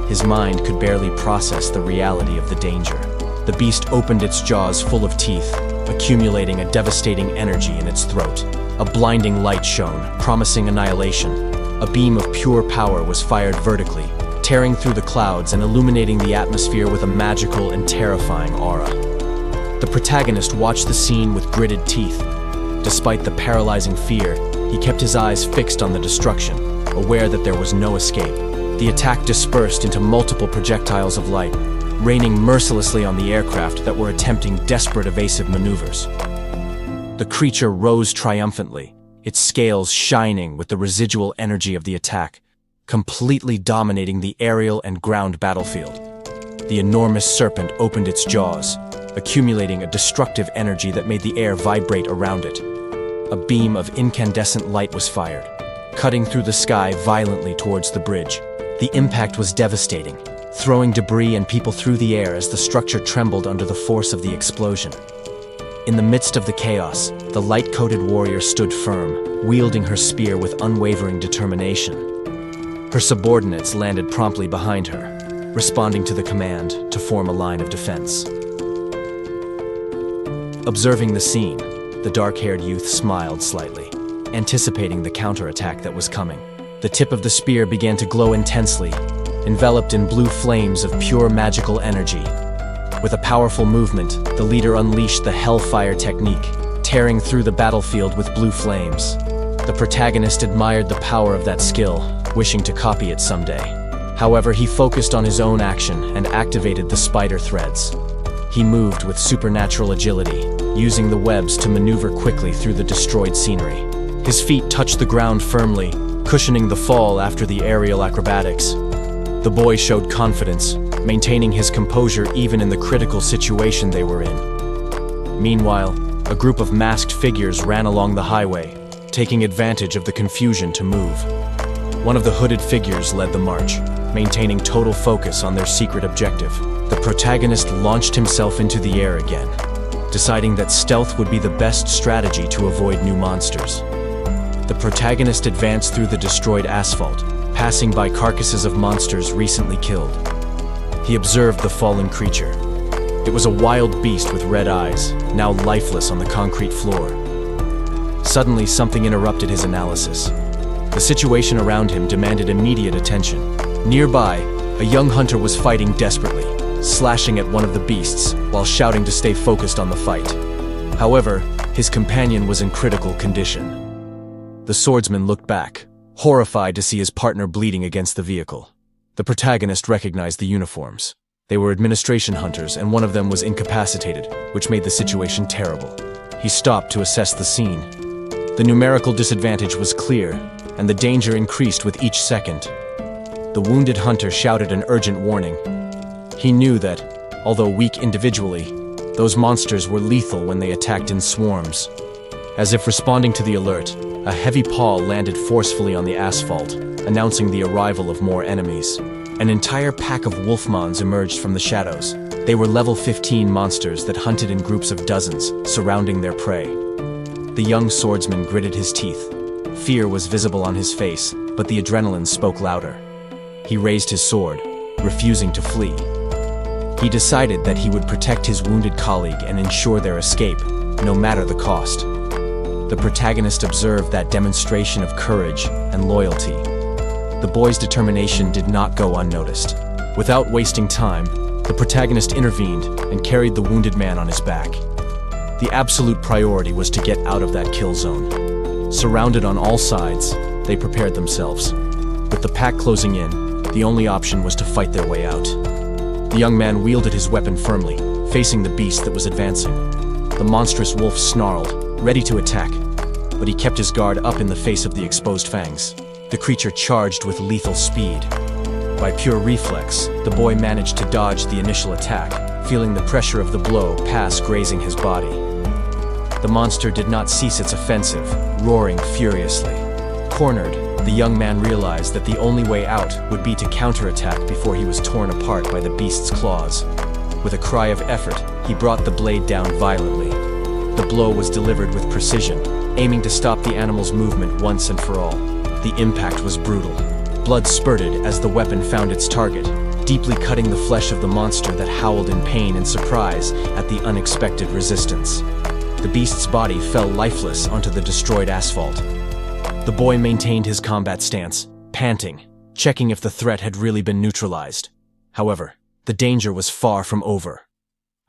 S1: his mind could barely process the reality of the danger. The beast opened its jaws full of teeth, accumulating a devastating energy in its throat. A blinding light shone, promising annihilation. A beam of pure power was fired vertically, tearing through the clouds and illuminating the atmosphere with a magical and terrifying aura. The protagonist watched the scene with gritted teeth. Despite the paralyzing fear, he kept his eyes fixed on the destruction, aware that there was no escape. The attack dispersed into multiple projectiles of light, raining mercilessly on the aircraft that were attempting desperate evasive maneuvers. The creature rose triumphantly, its scales shining with the residual energy of the attack, completely dominating the aerial and ground battlefield. The enormous serpent opened its jaws, accumulating a destructive energy that made the air vibrate around it. A beam of incandescent light was fired, cutting through the sky violently towards the bridge. The impact was devastating, throwing debris and people through the air as the structure trembled under the force of the explosion. In the midst of the chaos, the light-coated warrior stood firm, wielding her spear with unwavering determination. Her subordinates landed promptly behind her, responding to the command to form a line of defense. Observing the scene, the dark-haired youth smiled slightly, anticipating the counterattack that was coming. The tip of the spear began to glow intensely, enveloped in blue flames of pure magical energy. With a powerful movement, the leader unleashed the Hellfire technique, tearing through the battlefield with blue flames. The protagonist admired the power of that skill, wishing to copy it someday. However, he focused on his own action and activated the spider threads. He moved with supernatural agility, using the webs to maneuver quickly through the destroyed scenery. His feet touched the ground firmly, cushioning the fall after the aerial acrobatics. The boy showed confidence, maintaining his composure even in the critical situation they were in. Meanwhile, a group of masked figures ran along the highway, taking advantage of the confusion to move. One of the hooded figures led the march, maintaining total focus on their secret objective. The protagonist launched himself into the air again, deciding that stealth would be the best strategy to avoid new monsters. The protagonist advanced through the destroyed asphalt, passing by carcasses of monsters recently killed. He observed the fallen creature. It was a wild beast with red eyes, now lifeless on the concrete floor. Suddenly, something interrupted his analysis. The situation around him demanded immediate attention. Nearby, a young hunter was fighting desperately, slashing at one of the beasts while shouting to stay focused on the fight. However, his companion was in critical condition. The swordsman looked back, horrified to see his partner bleeding against the vehicle. The protagonist recognized the uniforms. They were administration hunters, and one of them was incapacitated, which made the situation terrible. He stopped to assess the scene. The numerical disadvantage was clear, and the danger increased with each second. The wounded hunter shouted an urgent warning. He knew that, although weak individually, those monsters were lethal when they attacked in swarms. As if responding to the alert, a heavy paw landed forcefully on the asphalt, announcing the arrival of more enemies. An entire pack of wolfmons emerged from the shadows. They were level 15 monsters that hunted in groups of dozens, surrounding their prey. The young swordsman gritted his teeth. Fear was visible on his face, but the adrenaline spoke louder. He raised his sword, refusing to flee. He decided that he would protect his wounded colleague and ensure their escape, no matter the cost. The protagonist observed that demonstration of courage and loyalty. The boy's determination did not go unnoticed. Without wasting time, the protagonist intervened and carried the wounded man on his back. The absolute priority was to get out of that kill zone. Surrounded on all sides, they prepared themselves. With the pack closing in, the only option was to fight their way out. The young man wielded his weapon firmly, facing the beast that was advancing. The monstrous wolf snarled, ready to attack, but he kept his guard up in the face of the exposed fangs. The creature charged with lethal speed. By pure reflex, the boy managed to dodge the initial attack, feeling the pressure of the blow pass grazing his body. The monster did not cease its offensive, roaring furiously. Cornered, The young man realized that the only way out would be to counterattack before he was torn apart by the beast's claws. With a cry of effort, he brought the blade down violently. The blow was delivered with precision, aiming to stop the animal's movement once and for all. The impact was brutal. Blood spurted as the weapon found its target, deeply cutting the flesh of the monster that howled in pain and surprise at the unexpected resistance. The beast's body fell lifeless onto the destroyed asphalt. The boy maintained his combat stance, panting, checking if the threat had really been neutralized. However, the danger was far from over.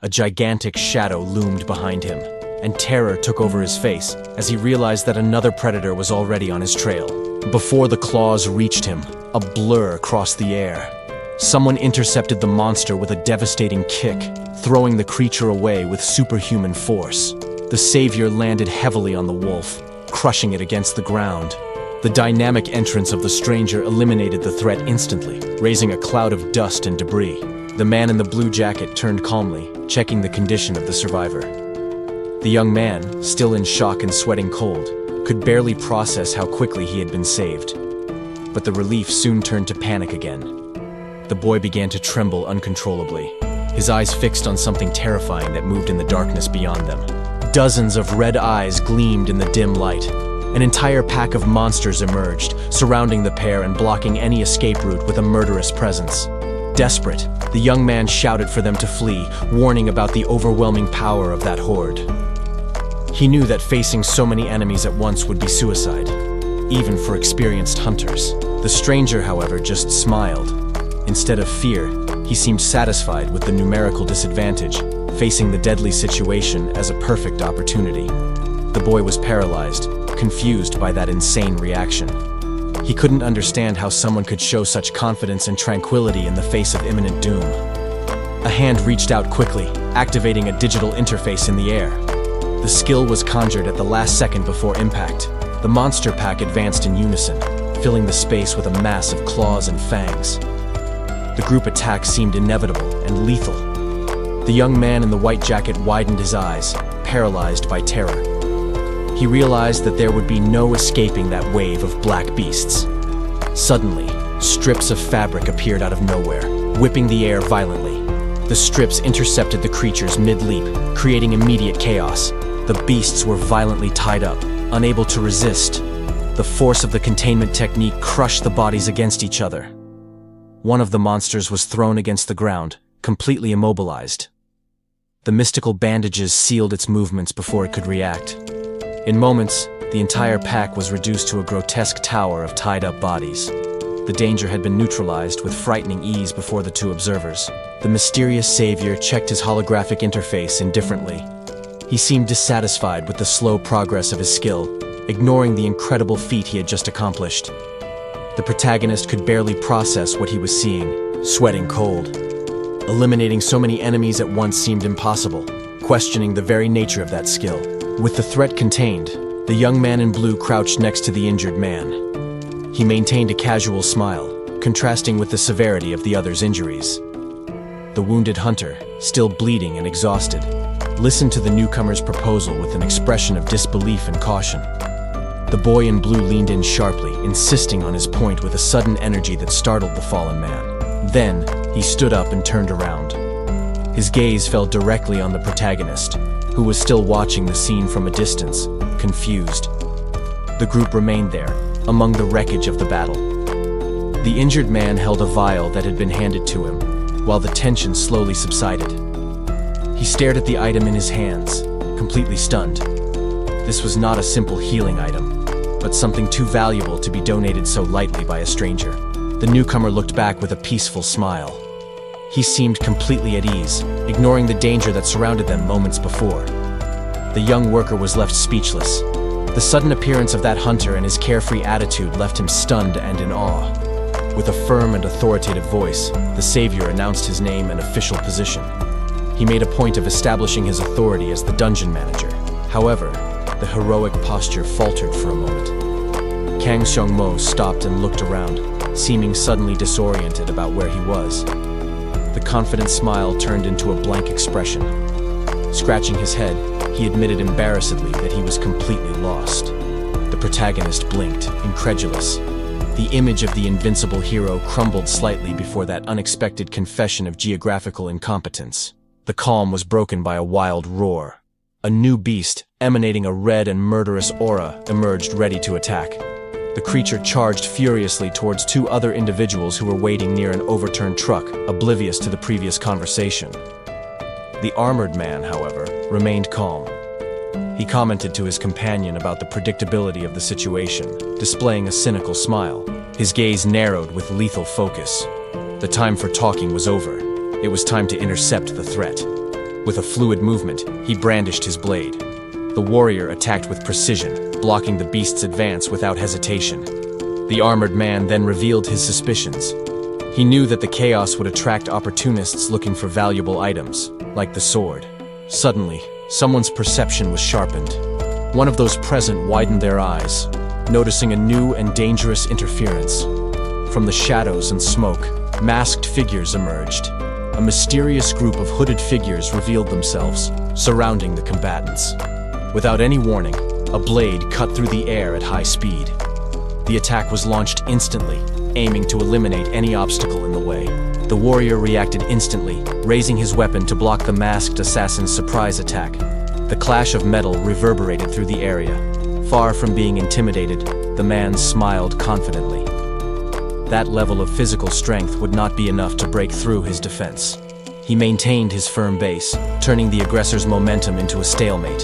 S1: A gigantic shadow loomed behind him, and terror took over his face as he realized that another predator was already on his trail. Before the claws reached him, a blur crossed the air. Someone intercepted the monster with a devastating kick, throwing the creature away with superhuman force. The savior landed heavily on the wolf, crushing it against the ground. The dynamic entrance of the stranger eliminated the threat instantly, raising a cloud of dust and debris. The man in the blue jacket turned calmly, checking the condition of the survivor. The young man, still in shock and sweating cold, could barely process how quickly he had been saved. But the relief soon turned to panic again. The boy began to tremble uncontrollably, his eyes fixed on something terrifying that moved in the darkness beyond them. Dozens of red eyes gleamed in the dim light. An entire pack of monsters emerged, surrounding the pair and blocking any escape route with a murderous presence. Desperate, the young man shouted for them to flee, warning about the overwhelming power of that horde. He knew that facing so many enemies at once would be suicide, even for experienced hunters. The stranger, however, just smiled. Instead of fear, he seemed satisfied with the numerical disadvantage, facing the deadly situation as a perfect opportunity. The boy was paralyzed, confused by that insane reaction. He couldn't understand how someone could show such confidence and tranquility in the face of imminent doom. A hand reached out quickly, activating a digital interface in the air. The skill was conjured at the last second before impact. The monster pack advanced in unison, filling the space with a mass of claws and fangs. The group attack seemed inevitable and lethal. The young man in the white jacket widened his eyes, paralyzed by terror. He realized that there would be no escaping that wave of black beasts. Suddenly, strips of fabric appeared out of nowhere, whipping the air violently. The strips intercepted the creatures mid-leap, creating immediate chaos. The beasts were violently tied up, unable to resist. The force of the containment technique crushed the bodies against each other. One of the monsters was thrown against the ground, completely immobilized. The mystical bandages sealed its movements before it could react. In moments, the entire pack was reduced to a grotesque tower of tied-up bodies. The danger had been neutralized with frightening ease before the two observers. The mysterious savior checked his holographic interface indifferently. He seemed dissatisfied with the slow progress of his skill, ignoring the incredible feat he had just accomplished. The protagonist could barely process what he was seeing, sweating cold. Eliminating so many enemies at once seemed impossible, questioning the very nature of that skill. With the threat contained, the young man in blue crouched next to the injured man. He maintained a casual smile, contrasting with the severity of the other's injuries. The wounded hunter, still bleeding and exhausted, listened to the newcomer's proposal with an expression of disbelief and caution. The boy in blue leaned in sharply, insisting on his point with a sudden energy that startled the fallen man. Then, he stood up and turned around. His gaze fell directly on the protagonist, who was still watching the scene from a distance, confused. The group remained there, among the wreckage of the battle. The injured man held a vial that had been handed to him, while the tension slowly subsided. He stared at the item in his hands, completely stunned. This was not a simple healing item, but something too valuable to be donated so lightly by a stranger. The newcomer looked back with a peaceful smile. He seemed completely at ease, ignoring the danger that surrounded them moments before. The young worker was left speechless. The sudden appearance of that hunter and his carefree attitude left him stunned and in awe. With a firm and authoritative voice, the savior announced his name and official position. He made a point of establishing his authority as the dungeon manager. However, the heroic posture faltered for a moment. Kang Xiongmo stopped and looked around, seeming suddenly disoriented about where he was. The confident smile turned into a blank expression. Scratching his head, he admitted embarrassedly that he was completely lost. The protagonist blinked, incredulous. The image of the invincible hero crumbled slightly before that unexpected confession of geographical incompetence. The calm was broken by a wild roar. A new beast, emanating a red and murderous aura, emerged ready to attack. The creature charged furiously towards two other individuals who were waiting near an overturned truck, oblivious to the previous conversation. The armored man, however, remained calm. He commented to his companion about the predictability of the situation, displaying a cynical smile. His gaze narrowed with lethal focus. The time for talking was over. It was time to intercept the threat. With a fluid movement, he brandished his blade. The warrior attacked with precision, blocking the beast's advance without hesitation. The armored man then revealed his suspicions. He knew that the chaos would attract opportunists looking for valuable items, like the sword. Suddenly, someone's perception was sharpened. One of those present widened their eyes, noticing a new and dangerous interference. From the shadows and smoke, masked figures emerged. A mysterious group of hooded figures revealed themselves, surrounding the combatants. Without any warning, a blade cut through the air at high speed. The attack was launched instantly, aiming to eliminate any obstacle in the way. The warrior reacted instantly, raising his weapon to block the masked assassin's surprise attack. The clash of metal reverberated through the area. Far from being intimidated, the man smiled confidently. That level of physical strength would not be enough to break through his defense. He maintained his firm base, turning the aggressor's momentum into a stalemate.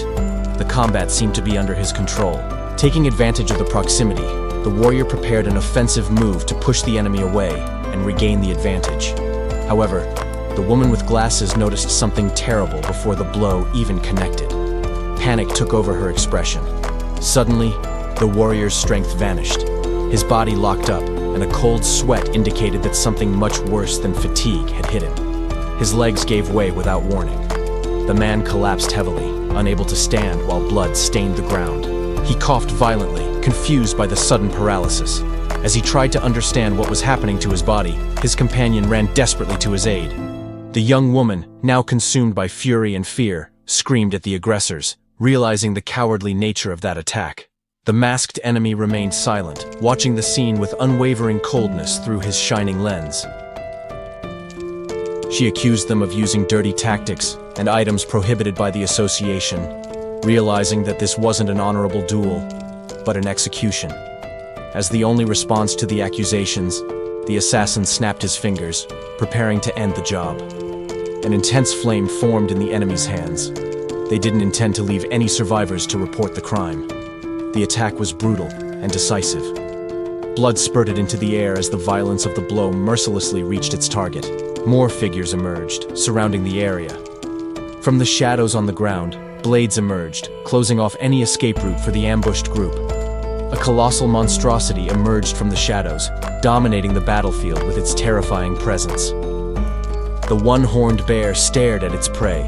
S1: The combat seemed to be under his control. Taking advantage of the proximity, the warrior prepared an offensive move to push the enemy away and regain the advantage. However, the woman with glasses noticed something terrible before the blow even connected. Panic took over her expression. Suddenly, the warrior's strength vanished. His body locked up, and a cold sweat indicated that something much worse than fatigue had hit him. His legs gave way without warning. The man collapsed heavily, unable to stand while blood stained the ground. He coughed violently, confused by the sudden paralysis. As he tried to understand what was happening to his body, his companion ran desperately to his aid. The young woman, now consumed by fury and fear, screamed at the aggressors, realizing the cowardly nature of that attack. The masked enemy remained silent, watching the scene with unwavering coldness through his shining lens. She accused them of using dirty tactics and items prohibited by the association, realizing that this wasn't an honorable duel, but an execution. As the only response to the accusations, the assassin snapped his fingers, preparing to end the job. An intense flame formed in the enemy's hands. They didn't intend to leave any survivors to report the crime. The attack was brutal and decisive. Blood spurted into the air as the violence of the blow mercilessly reached its target. More figures emerged, surrounding the area. From the shadows on the ground, blades emerged, closing off any escape route for the ambushed group. A colossal monstrosity emerged from the shadows, dominating the battlefield with its terrifying presence. The one-horned bear stared at its prey.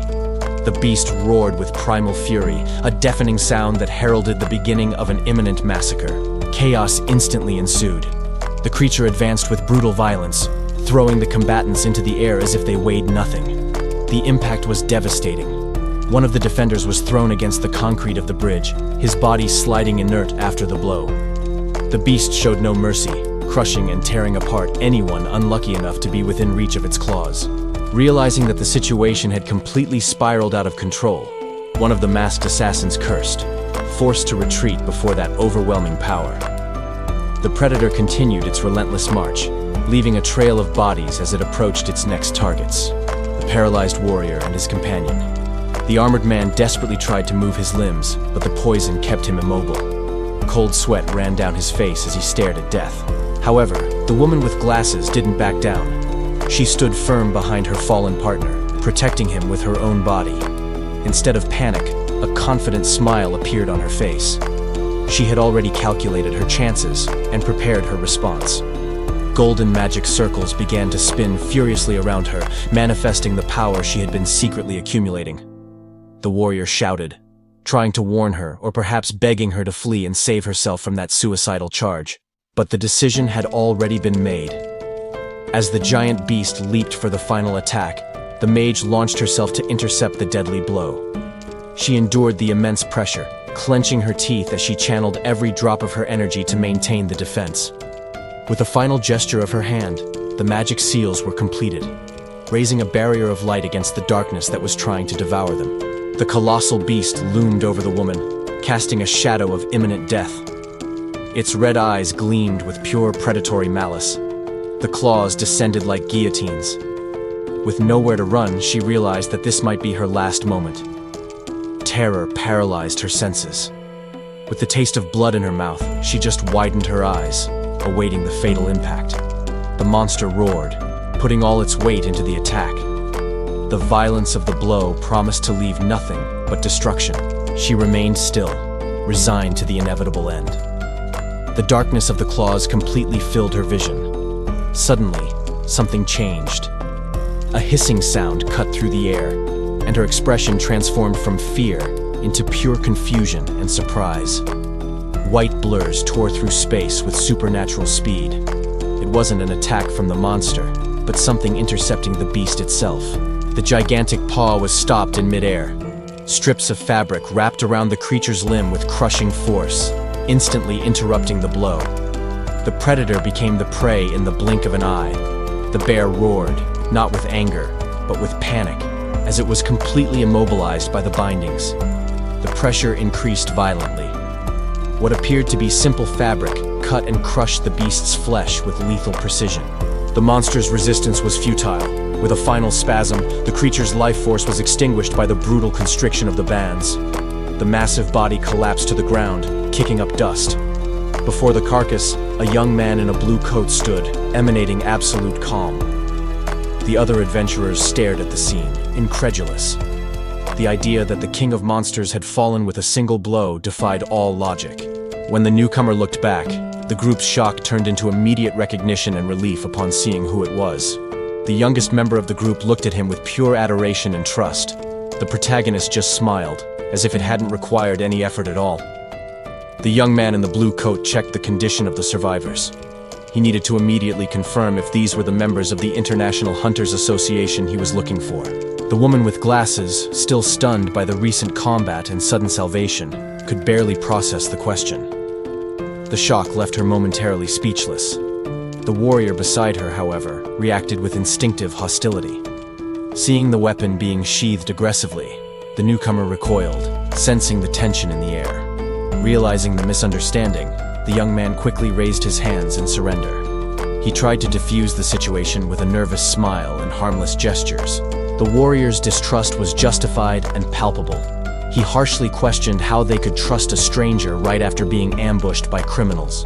S1: The beast roared with primal fury, a deafening sound that heralded the beginning of an imminent massacre. Chaos instantly ensued. The creature advanced with brutal violence, throwing the combatants into the air as if they weighed nothing. The impact was devastating. One of the defenders was thrown against the concrete of the bridge, his body sliding inert after the blow. The beast showed no mercy, crushing and tearing apart anyone unlucky enough to be within reach of its claws. Realizing that the situation had completely spiraled out of control, one of the masked assassins cursed, forced to retreat before that overwhelming power. The predator continued its relentless march, leaving a trail of bodies as it approached its next targets: the paralyzed warrior and his companion. The armored man desperately tried to move his limbs, but the poison kept him immobile. Cold sweat ran down his face as he stared at death. However, the woman with glasses didn't back down. She stood firm behind her fallen partner, protecting him with her own body. Instead of panic, a confident smile appeared on her face. She had already calculated her chances and prepared her response. Golden magic circles began to spin furiously around her, manifesting the power she had been secretly accumulating. The warrior shouted, trying to warn her or perhaps begging her to flee and save herself from that suicidal charge. But the decision had already been made. As the giant beast leaped for the final attack, the mage launched herself to intercept the deadly blow. She endured the immense pressure, clenching her teeth as she channeled every drop of her energy to maintain the defense. With a final gesture of her hand, the magic seals were completed, raising a barrier of light against the darkness that was trying to devour them. The colossal beast loomed over the woman, casting a shadow of imminent death. Its red eyes gleamed with pure predatory malice. The claws descended like guillotines. With nowhere to run, she realized that this might be her last moment. Terror paralyzed her senses. With the taste of blood in her mouth, she just widened her eyes, awaiting the fatal impact. The monster roared, putting all its weight into the attack. The violence of the blow promised to leave nothing but destruction. She remained still, resigned to the inevitable end. The darkness of the claws completely filled her vision. Suddenly, something changed. A hissing sound cut through the air, and her expression transformed from fear into pure confusion and surprise. White blurs tore through space with supernatural speed. It wasn't an attack from the monster, but something intercepting the beast itself. The gigantic paw was stopped in midair. Strips of fabric wrapped around the creature's limb with crushing force, instantly interrupting the blow. The predator became the prey in the blink of an eye. The bear roared, not with anger, but with panic, as it was completely immobilized by the bindings. The pressure increased violently. What appeared to be simple fabric cut and crushed the beast's flesh with lethal precision. The monster's resistance was futile. With a final spasm, the creature's life force was extinguished by the brutal constriction of the bands. The massive body collapsed to the ground, kicking up dust. Before the carcass, a young man in a blue coat stood, emanating absolute calm. The other adventurers stared at the scene, incredulous. The idea that the king of monsters had fallen with a single blow defied all logic. When the newcomer looked back, the group's shock turned into immediate recognition and relief upon seeing who it was. The youngest member of the group looked at him with pure adoration and trust. The protagonist just smiled, as if it hadn't required any effort at all. The young man in the blue coat checked the condition of the survivors. He needed to immediately confirm if these were the members of the International Hunters Association he was looking for. The woman with glasses, still stunned by the recent combat and sudden salvation, could barely process the question. The shock left her momentarily speechless. The warrior beside her, however, reacted with instinctive hostility. Seeing the weapon being sheathed aggressively, the newcomer recoiled, sensing the tension in the air. Realizing the misunderstanding, the young man quickly raised his hands in surrender. He tried to defuse the situation with a nervous smile and harmless gestures. The warrior's distrust was justified and palpable. He harshly questioned how they could trust a stranger right after being ambushed by criminals.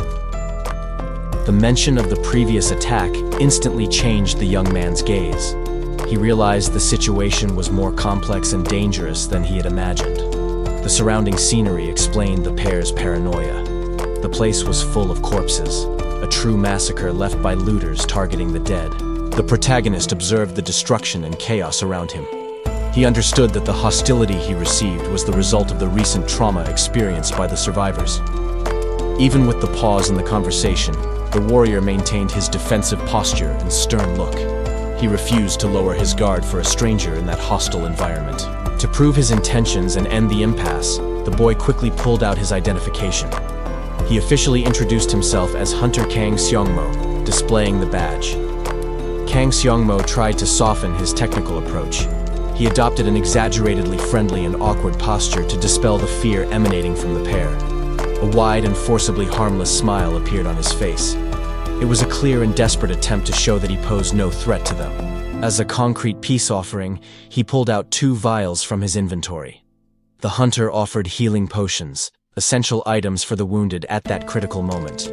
S1: The mention of the previous attack instantly changed the young man's gaze. He realized the situation was more complex and dangerous than he had imagined. The surrounding scenery explained the pair's paranoia. The place was full of corpses, a true massacre left by looters targeting the dead. The protagonist observed the destruction and chaos around him. He understood that the hostility he received was the result of the recent trauma experienced by the survivors. Even with the pause in the conversation, the warrior maintained his defensive posture and stern look. He refused to lower his guard for a stranger in that hostile environment. To prove his intentions and end the impasse, the boy quickly pulled out his identification. He officially introduced himself as Hunter Kang Seongmo, displaying the badge. Kang Seongmo tried to soften his technical approach. He adopted an exaggeratedly friendly and awkward posture to dispel the fear emanating from the pair. A wide and forcibly harmless smile appeared on his face. It was a clear and desperate attempt to show that he posed no threat to them. As a concrete peace offering, he pulled out 2 vials from his inventory. The hunter offered healing potions, essential items for the wounded at that critical moment.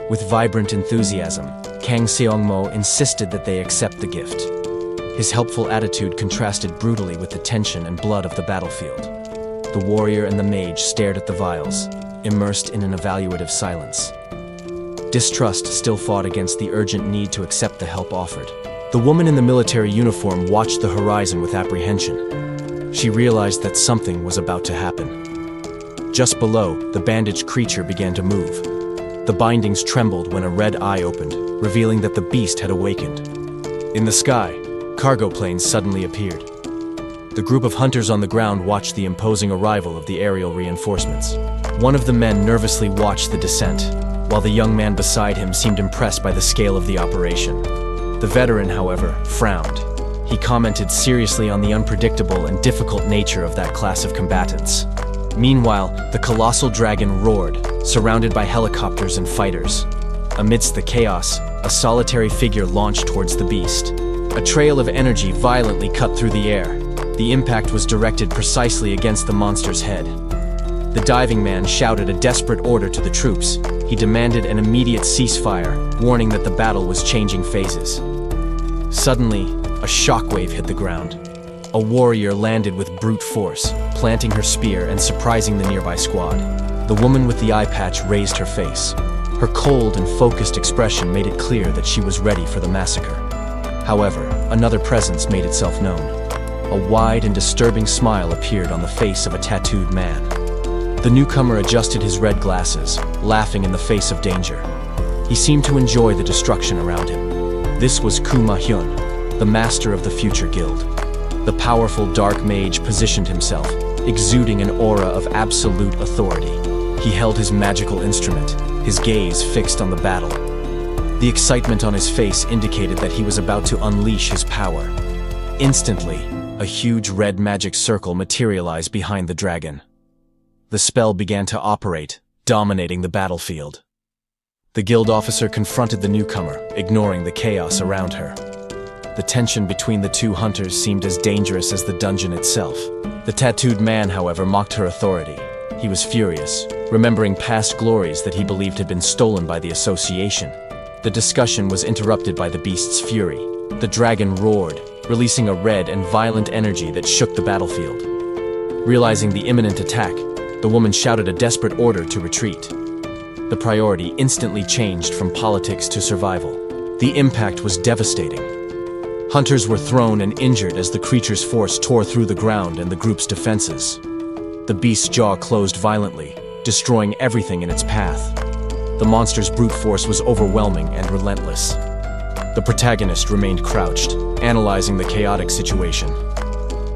S1: With vibrant enthusiasm, Kang Seongmo insisted that they accept the gift. His helpful attitude contrasted brutally with the tension and blood of the battlefield. The warrior and the mage stared at the vials, immersed in an evaluative silence. Distrust still fought against the urgent need to accept the help offered. The woman in the military uniform watched the horizon with apprehension. She realized that something was about to happen. Just below, the bandaged creature began to move. The bindings trembled when a red eye opened, revealing that the beast had awakened. In the sky, cargo planes suddenly appeared. The group of hunters on the ground watched the imposing arrival of the aerial reinforcements. One of the men nervously watched the descent. while the young man beside him seemed impressed by the scale of the operation. The veteran, however, frowned. He commented seriously on the unpredictable and difficult nature of that class of combatants. Meanwhile, the colossal dragon roared, surrounded by helicopters and fighters. Amidst the chaos, a solitary figure launched towards the beast. A trail of energy violently cut through the air. The impact was directed precisely against the monster's head. The diving man shouted a desperate order to the troops. He demanded an immediate ceasefire, warning that the battle was changing phases. Suddenly, a shockwave hit the ground. A warrior landed with brute force, planting her spear and surprising the nearby squad. The woman with the eye patch raised her face. Her cold and focused expression made it clear that she was ready for the massacre. However, another presence made itself known. A wide and disturbing smile appeared on the face of a tattooed man. The newcomer adjusted his red glasses, laughing in the face of danger. He seemed to enjoy the destruction around him. This was Kuma Hyun, the master of the Future Guild. The powerful dark mage positioned himself, exuding an aura of absolute authority. He held his magical instrument, his gaze fixed on the battle. The excitement on his face indicated that he was about to unleash his power. Instantly, a huge red magic circle materialized behind the dragon. The spell began to operate, dominating the battlefield. The guild officer confronted the newcomer, ignoring the chaos around her. The tension between the two hunters seemed as dangerous as the dungeon itself. The tattooed man, however, mocked her authority. He was furious, remembering past glories that he believed had been stolen by the association. The discussion was interrupted by the beast's fury. The dragon roared, releasing a red and violent energy that shook the battlefield. Realizing the imminent attack, the woman shouted a desperate order to retreat. The priority instantly changed from politics to survival. The impact was devastating. Hunters were thrown and injured as the creature's force tore through the ground and the group's defenses. The beast's jaw closed violently, destroying everything in its path. The monster's brute force was overwhelming and relentless. The protagonist remained crouched, analyzing the chaotic situation.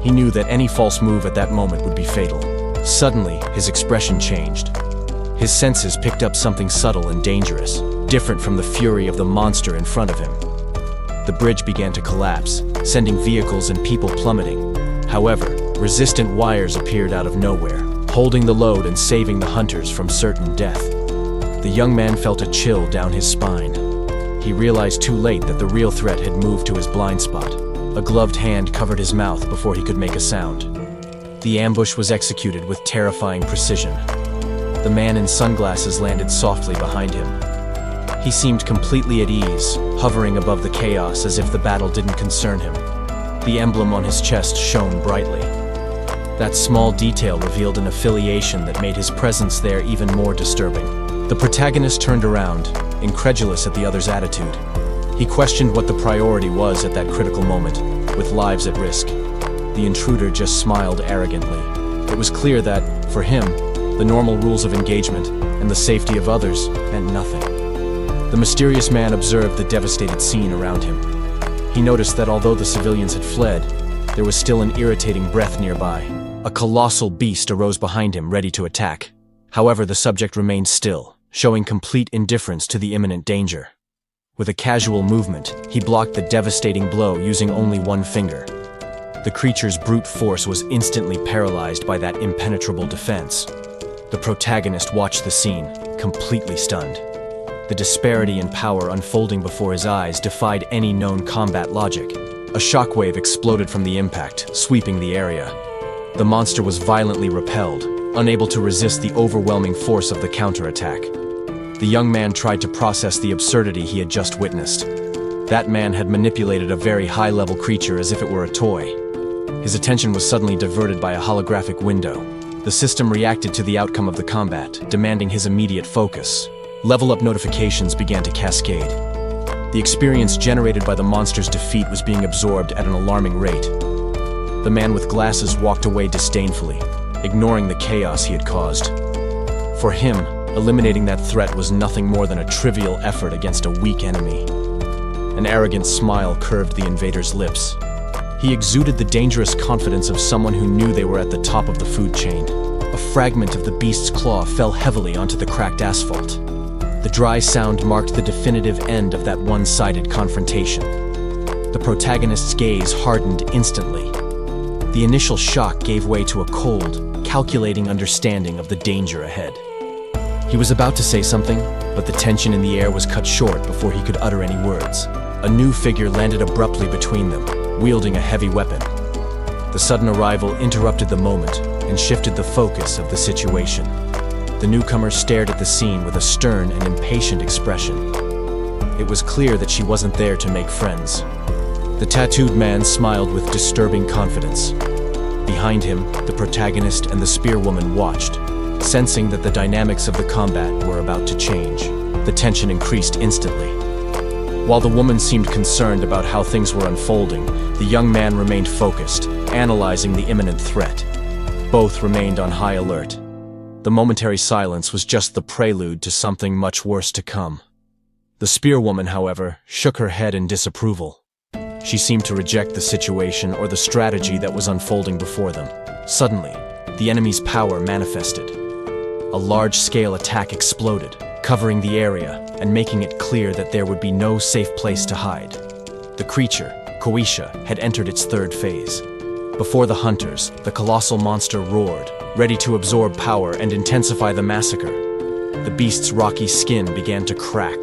S1: He knew that any false move at that moment would be fatal. Suddenly, his expression changed. His senses picked up something subtle and dangerous, different from the fury of the monster in front of him. The bridge began to collapse, sending vehicles and people plummeting. However, resistant wires appeared out of nowhere, holding the load and saving the hunters from certain death. The young man felt a chill down his spine. He realized too late that the real threat had moved to his blind spot. A gloved hand covered his mouth before he could make a sound. The ambush was executed with terrifying precision. The man in sunglasses landed softly behind him. He seemed completely at ease, hovering above the chaos as if the battle didn't concern him. The emblem on his chest shone brightly. That small detail revealed an affiliation that made his presence there even more disturbing. The protagonist turned around, incredulous at the other's attitude. He questioned what the priority was at that critical moment, with lives at risk. The intruder just smiled arrogantly. It was clear that, for him, the normal rules of engagement and the safety of others meant nothing. The mysterious man observed the devastated scene around him. He noticed that although the civilians had fled, there was still an irritating breath nearby. A colossal beast arose behind him, ready to attack. However, the subject remained still, showing complete indifference to the imminent danger. With a casual movement, he blocked the devastating blow using only one finger. The creature's brute force was instantly paralyzed by that impenetrable defense. The protagonist watched the scene, completely stunned. The disparity in power unfolding before his eyes defied any known combat logic. A shockwave exploded from the impact, sweeping the area. The monster was violently repelled, unable to resist the overwhelming force of the counterattack. The young man tried to process the absurdity he had just witnessed. That man had manipulated a very high-level creature as if it were a toy. His attention was suddenly diverted by a holographic window. The system reacted to the outcome of the combat, demanding his immediate focus. Level-up notifications began to cascade. The experience generated by the monster's defeat was being absorbed at an alarming rate. The man with glasses walked away disdainfully, ignoring the chaos he had caused. For him, eliminating that threat was nothing more than a trivial effort against a weak enemy. An arrogant smile curved the invader's lips. He exuded the dangerous confidence of someone who knew they were at the top of the food chain. A fragment of the beast's claw fell heavily onto the cracked asphalt. The dry sound marked the definitive end of that one-sided confrontation. The protagonist's gaze hardened instantly. The initial shock gave way to a cold, calculating understanding of the danger ahead. He was about to say something, but the tension in the air was cut short before he could utter any words. A new figure landed abruptly between them, wielding a heavy weapon. The sudden arrival interrupted the moment and shifted the focus of the situation. The newcomer stared at the scene with a stern and impatient expression. It was clear that she wasn't there to make friends. The tattooed man smiled with disturbing confidence. Behind him, the protagonist and the spearwoman watched, sensing that the dynamics of the combat were about to change. The tension increased instantly. While the woman seemed concerned about how things were unfolding, the young man remained focused, analyzing the imminent threat. Both remained on high alert. The momentary silence was just the prelude to something much worse to come. The spearwoman, however, shook her head in disapproval. She seemed to reject the situation or the strategy that was unfolding before them. Suddenly, the enemy's power manifested. A large-scale attack exploded, covering the area and making it clear that there would be no safe place to hide. The creature, Koisha, had entered its third phase. Before the hunters, the colossal monster roared, ready to absorb power and intensify the massacre. The beast's rocky skin began to crack.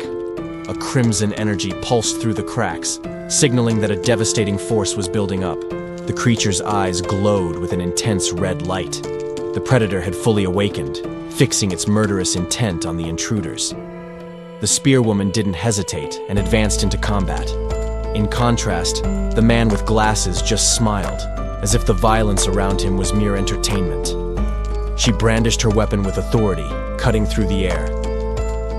S1: A crimson energy pulsed through the cracks, signaling that a devastating force was building up. The creature's eyes glowed with an intense red light. The predator had fully awakened, fixing its murderous intent on the intruders. The spearwoman didn't hesitate and advanced into combat. In contrast, the man with glasses just smiled, as if the violence around him was mere entertainment. She brandished her weapon with authority, cutting through the air.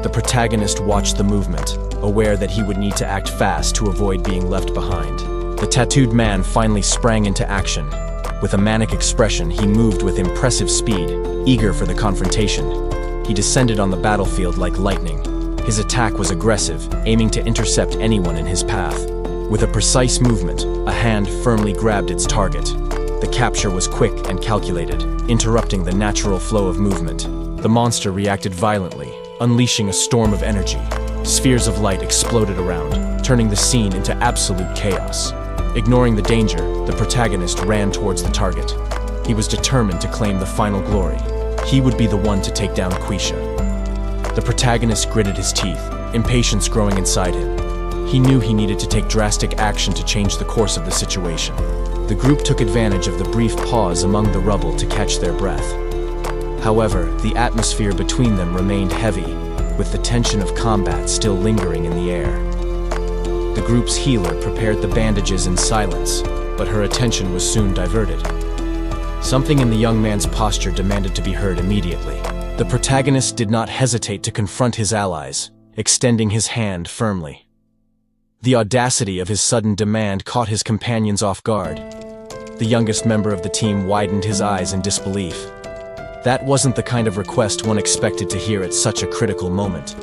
S1: The protagonist watched the movement, aware that he would need to act fast to avoid being left behind. The tattooed man finally sprang into action. With a manic expression, he moved with impressive speed, eager for the confrontation. He descended on the battlefield like lightning. His attack was aggressive, aiming to intercept anyone in his path. With a precise movement, a hand firmly grabbed its target. The capture was quick and calculated, interrupting the natural flow of movement. The monster reacted violently, unleashing a storm of energy. Spheres of light exploded around, turning the scene into absolute chaos. Ignoring the danger, the protagonist ran towards the target. He was determined to claim the final glory. He would be the one to take down Koisha. The protagonist gritted his teeth, impatience growing inside him. He knew he needed to take drastic action to change the course of the situation. The group took advantage of the brief pause among the rubble to catch their breath. However, the atmosphere between them remained heavy, with the tension of combat still lingering in the air. The group's healer prepared the bandages in silence, but her attention was soon diverted. Something in the young man's posture demanded to be heard immediately. The protagonist did not hesitate to confront his allies, extending his hand firmly. The audacity of his sudden demand caught his companions off guard. The youngest member of the team widened his eyes in disbelief. That wasn't the kind of request one expected to hear at such a critical moment.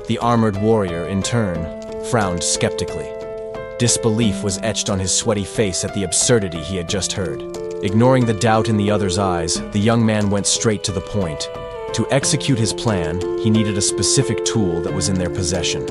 S1: The armored warrior, in turn, frowned skeptically. Disbelief was etched on his sweaty face at the absurdity he had just heard. Ignoring the doubt in the other's eyes, the young man went straight to the point. To execute his plan, he needed a specific tool that was in their possession.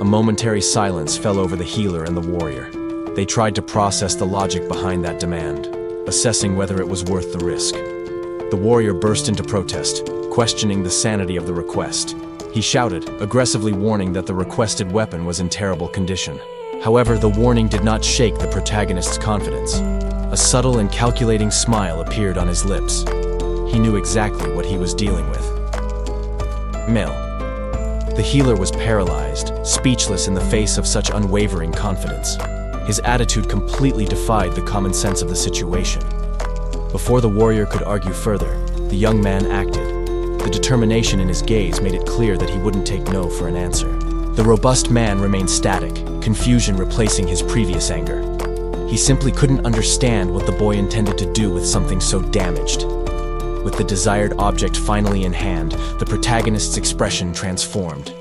S1: A momentary silence fell over the healer and the warrior. They tried to process the logic behind that demand, assessing whether it was worth the risk. The warrior burst into protest, questioning the sanity of the request. He shouted, aggressively warning that the requested weapon was in terrible condition. However, the warning did not shake the protagonist's confidence. A subtle and calculating smile appeared on his lips. He knew exactly what he was dealing with. Mel. The healer was paralyzed, speechless in the face of such unwavering confidence. His attitude completely defied the common sense of the situation. Before the warrior could argue further, the young man acted. The determination in his gaze made it clear that he wouldn't take no for an answer. The robust man remained static, confusion replacing his previous anger. He simply couldn't understand what the boy intended to do with something so damaged. With the desired object finally in hand, the protagonist's expression transformed.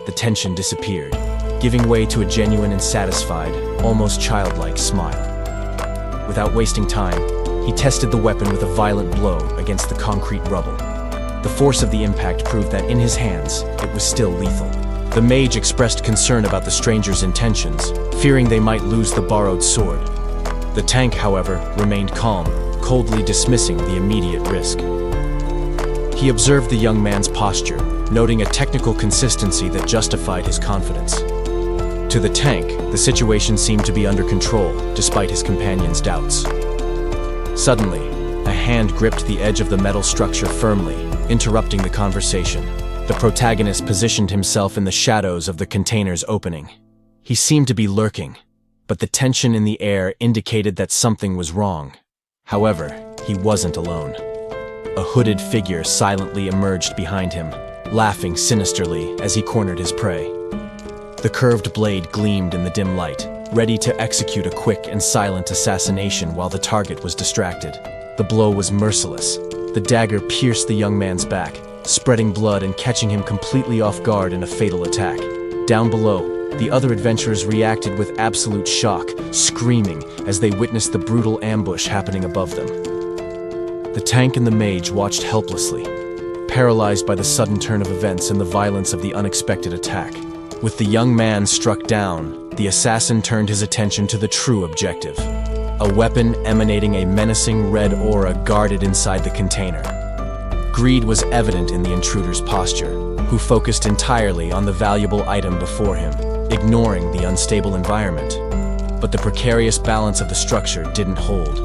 S1: The tension disappeared, giving way to a genuine and satisfied, almost childlike smile. Without wasting time, he tested the weapon with a violent blow against the concrete rubble. The force of the impact proved that in his hands, it was still lethal. The mage expressed concern about the stranger's intentions, fearing they might lose the borrowed sword. The tank, however, remained calm, coldly dismissing the immediate risk. He observed the young man's posture, noting a technical consistency that justified his confidence. To the tank, the situation seemed to be under control, despite his companion's doubts. Suddenly, a hand gripped the edge of the metal structure firmly, interrupting the conversation. The protagonist positioned himself in the shadows of the container's opening. He seemed to be lurking, but the tension in the air indicated that something was wrong. However, he wasn't alone. A hooded figure silently emerged behind him, laughing sinisterly as he cornered his prey. The curved blade gleamed in the dim light, ready to execute a quick and silent assassination while the target was distracted. The blow was merciless. The dagger pierced the young man's back, spreading blood and catching him completely off guard in a fatal attack. Down below, the other adventurers reacted with absolute shock, screaming as they witnessed the brutal ambush happening above them. The tank and the mage watched helplessly, paralyzed by the sudden turn of events and the violence of the unexpected attack. With the young man struck down, the assassin turned his attention to the true objective. A weapon emanating a menacing red aura guarded inside the container. Greed was evident in the intruder's posture, who focused entirely on the valuable item before him, ignoring the unstable environment. But the precarious balance of the structure didn't hold.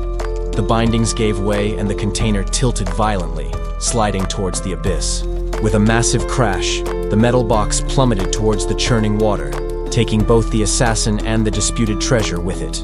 S1: The bindings gave way and the container tilted violently, sliding towards the abyss. With a massive crash, the metal box plummeted towards the churning water, taking both the assassin and the disputed treasure with it.